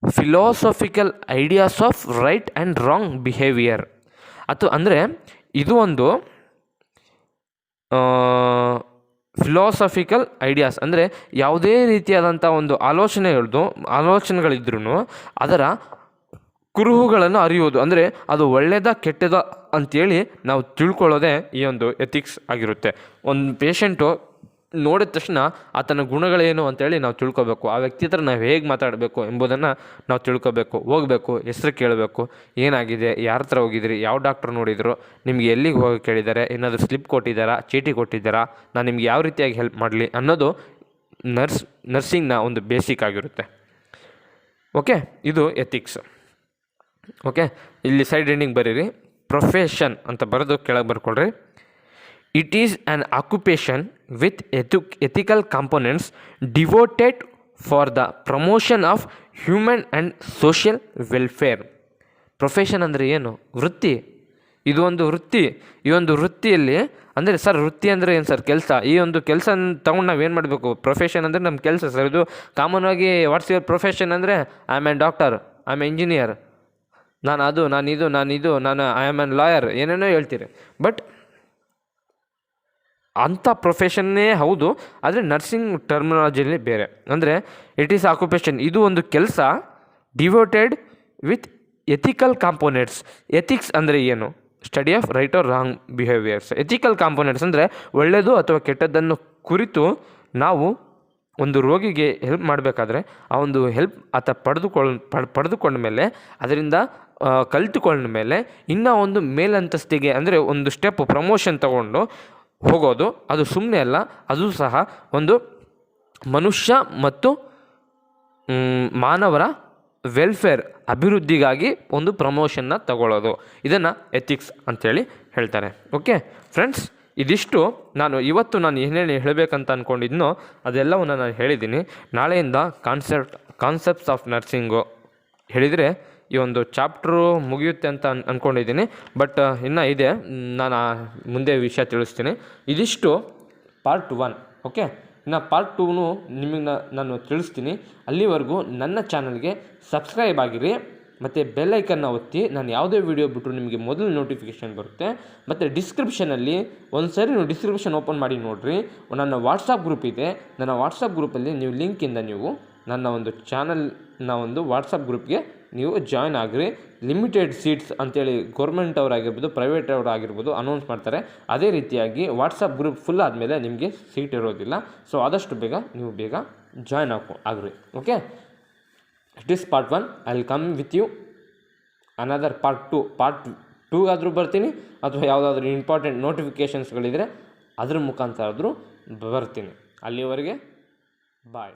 philosophical ideas of right and wrong behaviour. ಅಂದರೆ ಇದು ಒಂದು ಫಿಲಾಸಫಿಕಲ್ ಐಡಿಯಾಸ್, ಅಂದರೆ ಯಾವುದೇ ರೀತಿಯಾದಂಥ ಒಂದು ಆಲೋಚನೆಗಳಿದ್ರೂ ಅದರ ಕುರುಹುಗಳನ್ನು ಅರಿಯೋದು, ಅಂದರೆ ಅದು ಒಳ್ಳೆಯದ ಕೆಟ್ಟದ ಅಂಥೇಳಿ ನಾವು ತಿಳ್ಕೊಳ್ಳೋದೇ ಈ ಒಂದು ಎಥಿಕ್ಸ್ ಆಗಿರುತ್ತೆ. ಒಂದು ಪೇಷಂಟು ನೋಡಿದ ತಕ್ಷಣ ಆತನ ಗುಣಗಳೇನು ಅಂತೇಳಿ ನಾವು ತಿಳ್ಕೊಬೇಕು, ಆ ವ್ಯಕ್ತಿ ಹತ್ರ ನಾವು ಹೇಗೆ ಮಾತಾಡಬೇಕು ಎಂಬುದನ್ನು ನಾವು ತಿಳ್ಕೊಬೇಕು. ಹೋಗಬೇಕು, ಹೆಸರು ಕೇಳಬೇಕು, ಏನಾಗಿದೆ, ಯಾರ ಹತ್ರ ಹೋಗಿದ್ರಿ, ಯಾವ ಡಾಕ್ಟ್ರ್ ನೋಡಿದರು, ನಿಮ್ಗೆ ಎಲ್ಲಿಗೆ ಹೋಗಿ ಕೇಳಿದ್ದಾರೆ, ಏನಾದರೂ ಸ್ಲಿಪ್ ಕೊಟ್ಟಿದ್ದಾರಾ, ಚೀಟಿ ಕೊಟ್ಟಿದ್ದಾರಾ, ನಾನು ನಿಮ್ಗೆ ಯಾವ ರೀತಿಯಾಗಿ ಹೆಲ್ಪ್ ಮಾಡಲಿ ಅನ್ನೋದು ನರ್ಸಿಂಗ್ನ ಒಂದು ಬೇಸಿಕ್ ಆಗಿರುತ್ತೆ. ಓಕೆ, ಇದು ಎಥಿಕ್ಸ್. ಓಕೆ, ಇಲ್ಲಿ ಸೈಡ್ ಎಂಡಿಂಗ್ ಬರೀರಿ, ಪ್ರೊಫೆಷನ್ ಅಂತ ಬರೆದು ಕೆಳಗೆ ಬರ್ಕೊಳ್ರಿ. It is an occupation with ethical components devoted for the promotion of human and social welfare. Profession ಅಂದರೆ ಏನು? ವೃತ್ತಿ. ಇದು ಒಂದು ವೃತ್ತಿ. ಈ ಒಂದು ವೃತ್ತಿಯಲ್ಲಿ ಅಂದರೆ ಸರ್ ವೃತ್ತಿ ಅಂದರೆ ಏನು ಸರ್? ಕೆಲಸ. ಈ ಒಂದು ಕೆಲಸ ತೊಗೊಂಡು ನಾವು ಏನು ಮಾಡಬೇಕು? ಪ್ರೊಫೆಷನ್ ಅಂದರೆ ನಮ್ಮ ಕೆಲಸ ಸರ್. ಇದು ಕಾಮನ್ ಆಗಿ ವಾಟ್ಸ್ ಯುವರ್ ಪ್ರೊಫೆಷನ್ ಅಂದರೆ I am A doctor, I am A engineer, ನಾನು ಐ ಆಮ್ ಎನ್ ಲಾಯರ್, ಏನೇನೋ ಹೇಳ್ತೀರಿ. ಬಟ್ ಅಂಥ ಪ್ರೊಫೆಷನ್ನೇ ಹೌದು, ಆದರೆ ನರ್ಸಿಂಗ್ ಟರ್ಮಿನಾಲಜಿಲಿ ಬೇರೆ. ಅಂದರೆ ಇಟ್ ಈಸ್ ಆಕ್ಯುಪೇಷನ್. ಇದು ಒಂದು ಕೆಲಸ devoted with ethical components. Ethics ಅಂದರೆ ಏನು? Study of right or wrong behaviours. Ethical components ಅಂದರೆ ಒಳ್ಳೆಯದು ಅಥವಾ ಕೆಟ್ಟದ್ದನ್ನು ಕುರಿತು ನಾವು ಒಂದು ರೋಗಿಗೆ ಹೆಲ್ಪ್ ಮಾಡಬೇಕಾದ್ರೆ ಆ ಒಂದು ಹೆಲ್ಪ್ ಆತ ಪಡೆದುಕೊಂಡ ಮೇಲೆ ಅದರಿಂದ ಕಲಿತುಕೊಂಡ ಮೇಲೆ ಇನ್ನೂ ಒಂದು ಮೇಲಂತಸ್ತಿಗೆ ಅಂದರೆ ಒಂದು ಸ್ಟೆಪ್ ಪ್ರಮೋಷನ್ ತಗೊಂಡು ಹೋಗೋದು ಅದು ಸುಮ್ಮನೆ ಅಲ್ಲ. ಅದು ಸಹ ಒಂದು ಮನುಷ್ಯ ಮತ್ತು ಮಾನವರ ವೆಲ್ಫೇರ್ ಅಭಿವೃದ್ಧಿಗಾಗಿ ಒಂದು ಪ್ರಮೋಷನ್ನ ತಗೊಳ್ಳೋದು, ಇದನ್ನು ಎಥಿಕ್ಸ್ ಅಂಥೇಳಿ ಹೇಳ್ತಾರೆ. ಓಕೆ ಫ್ರೆಂಡ್ಸ್, ಇದಿಷ್ಟು ಇವತ್ತು ನಾನು ಏನೇನು ಹೇಳಬೇಕಂತ ಅಂದ್ಕೊಂಡಿದ್ನೋ ಅದೆಲ್ಲವನ್ನು ನಾನು ಹೇಳಿದ್ದೀನಿ. ನಾಳೆಯಿಂದ ಕಾನ್ಸೆಪ್ಟ್ಸ್ ಆಫ್ ನರ್ಸಿಂಗು ಹೇಳಿದರೆ ಈ ಒಂದು ಚಾಪ್ಟ್ರು ಮುಗಿಯುತ್ತೆ ಅಂತ ಅಂದ್ಕೊಂಡಿದ್ದೀನಿ. ಬಟ್ ಇನ್ನೂ ಇದೆ, ನಾನು ಮುಂದೆ ವಿಷಯ ತಿಳಿಸ್ತೀನಿ. ಇದಿಷ್ಟು ಪಾರ್ಟ್ 1. ಓಕೆ, ಇನ್ನು ಪಾರ್ಟ್ 2 ನಿಮಗೆ ನಾನು ತಿಳಿಸ್ತೀನಿ. ಅಲ್ಲಿವರೆಗೂ ನನ್ನ ಚಾನಲ್ಗೆ ಸಬ್ಸ್ಕ್ರೈಬ್ ಆಗಿರಿ ಮತ್ತು ಬೆಲ್ಲೈಕನ್ನ ಒತ್ತಿ. ನಾನು ಯಾವುದೇ ವೀಡಿಯೋ ಬಿಟ್ಟರು ನಿಮಗೆ ಮೊದಲು ನೋಟಿಫಿಕೇಷನ್ ಬರುತ್ತೆ. ಮತ್ತು ಡಿಸ್ಕ್ರಿಪ್ಷನಲ್ಲಿ ಒಂದು ಸರಿ ನೀವು ಡಿಸ್ಕ್ರಿಪ್ಷನ್ ಓಪನ್ ಮಾಡಿ ನೋಡಿರಿ, ನನ್ನ ವಾಟ್ಸಪ್ ಗ್ರೂಪ್ ಇದೆ. ನನ್ನ ವಾಟ್ಸಪ್ ಗ್ರೂಪಲ್ಲಿ ನೀವು ಲಿಂಕಿಂದ ನೀವು ನನ್ನ ಒಂದು ಚಾನಲ್ನ ಒಂದು ವಾಟ್ಸಪ್ ಗ್ರೂಪ್ಗೆ ನೀವು ಜಾಯ್ನ್ ಆಗಿರಿ. ಲಿಮಿಟೆಡ್ ಸೀಟ್ಸ್ ಅಂತೇಳಿ ಗೌರ್ಮೆಂಟ್ ಅವರಾಗಿರ್ಬೋದು, ಪ್ರೈವೇಟ್ ಅವರಾಗಿರ್ಬೋದು ಅನೌನ್ಸ್ ಮಾಡ್ತಾರೆ. ಅದೇ ರೀತಿಯಾಗಿ ವಾಟ್ಸಪ್ ಗ್ರೂಪ್ ಫುಲ್ ಆದಮೇಲೆ ನಿಮಗೆ ಸೀಟ್ ಇರೋದಿಲ್ಲ. ಸೊ ಆದಷ್ಟು ಬೇಗ ಜಾಯ್ನ್ ಆಗಿರಿ. Okay, it is part 1. I will come with you another part 2 ಆದರೂ ಬರ್ತೀನಿ, ಅಥವಾ ಯಾವುದಾದ್ರೂ ಇಂಪಾರ್ಟೆಂಟ್ ನೋಟಿಫಿಕೇಷನ್ಸ್ಗಳಿದ್ರೆ ಅದ್ರ ಮುಖಾಂತರ ಆದರೂ ಬರ್ತೀನಿ. ಅಲ್ಲಿವರೆಗೆ ಬಾಯ್.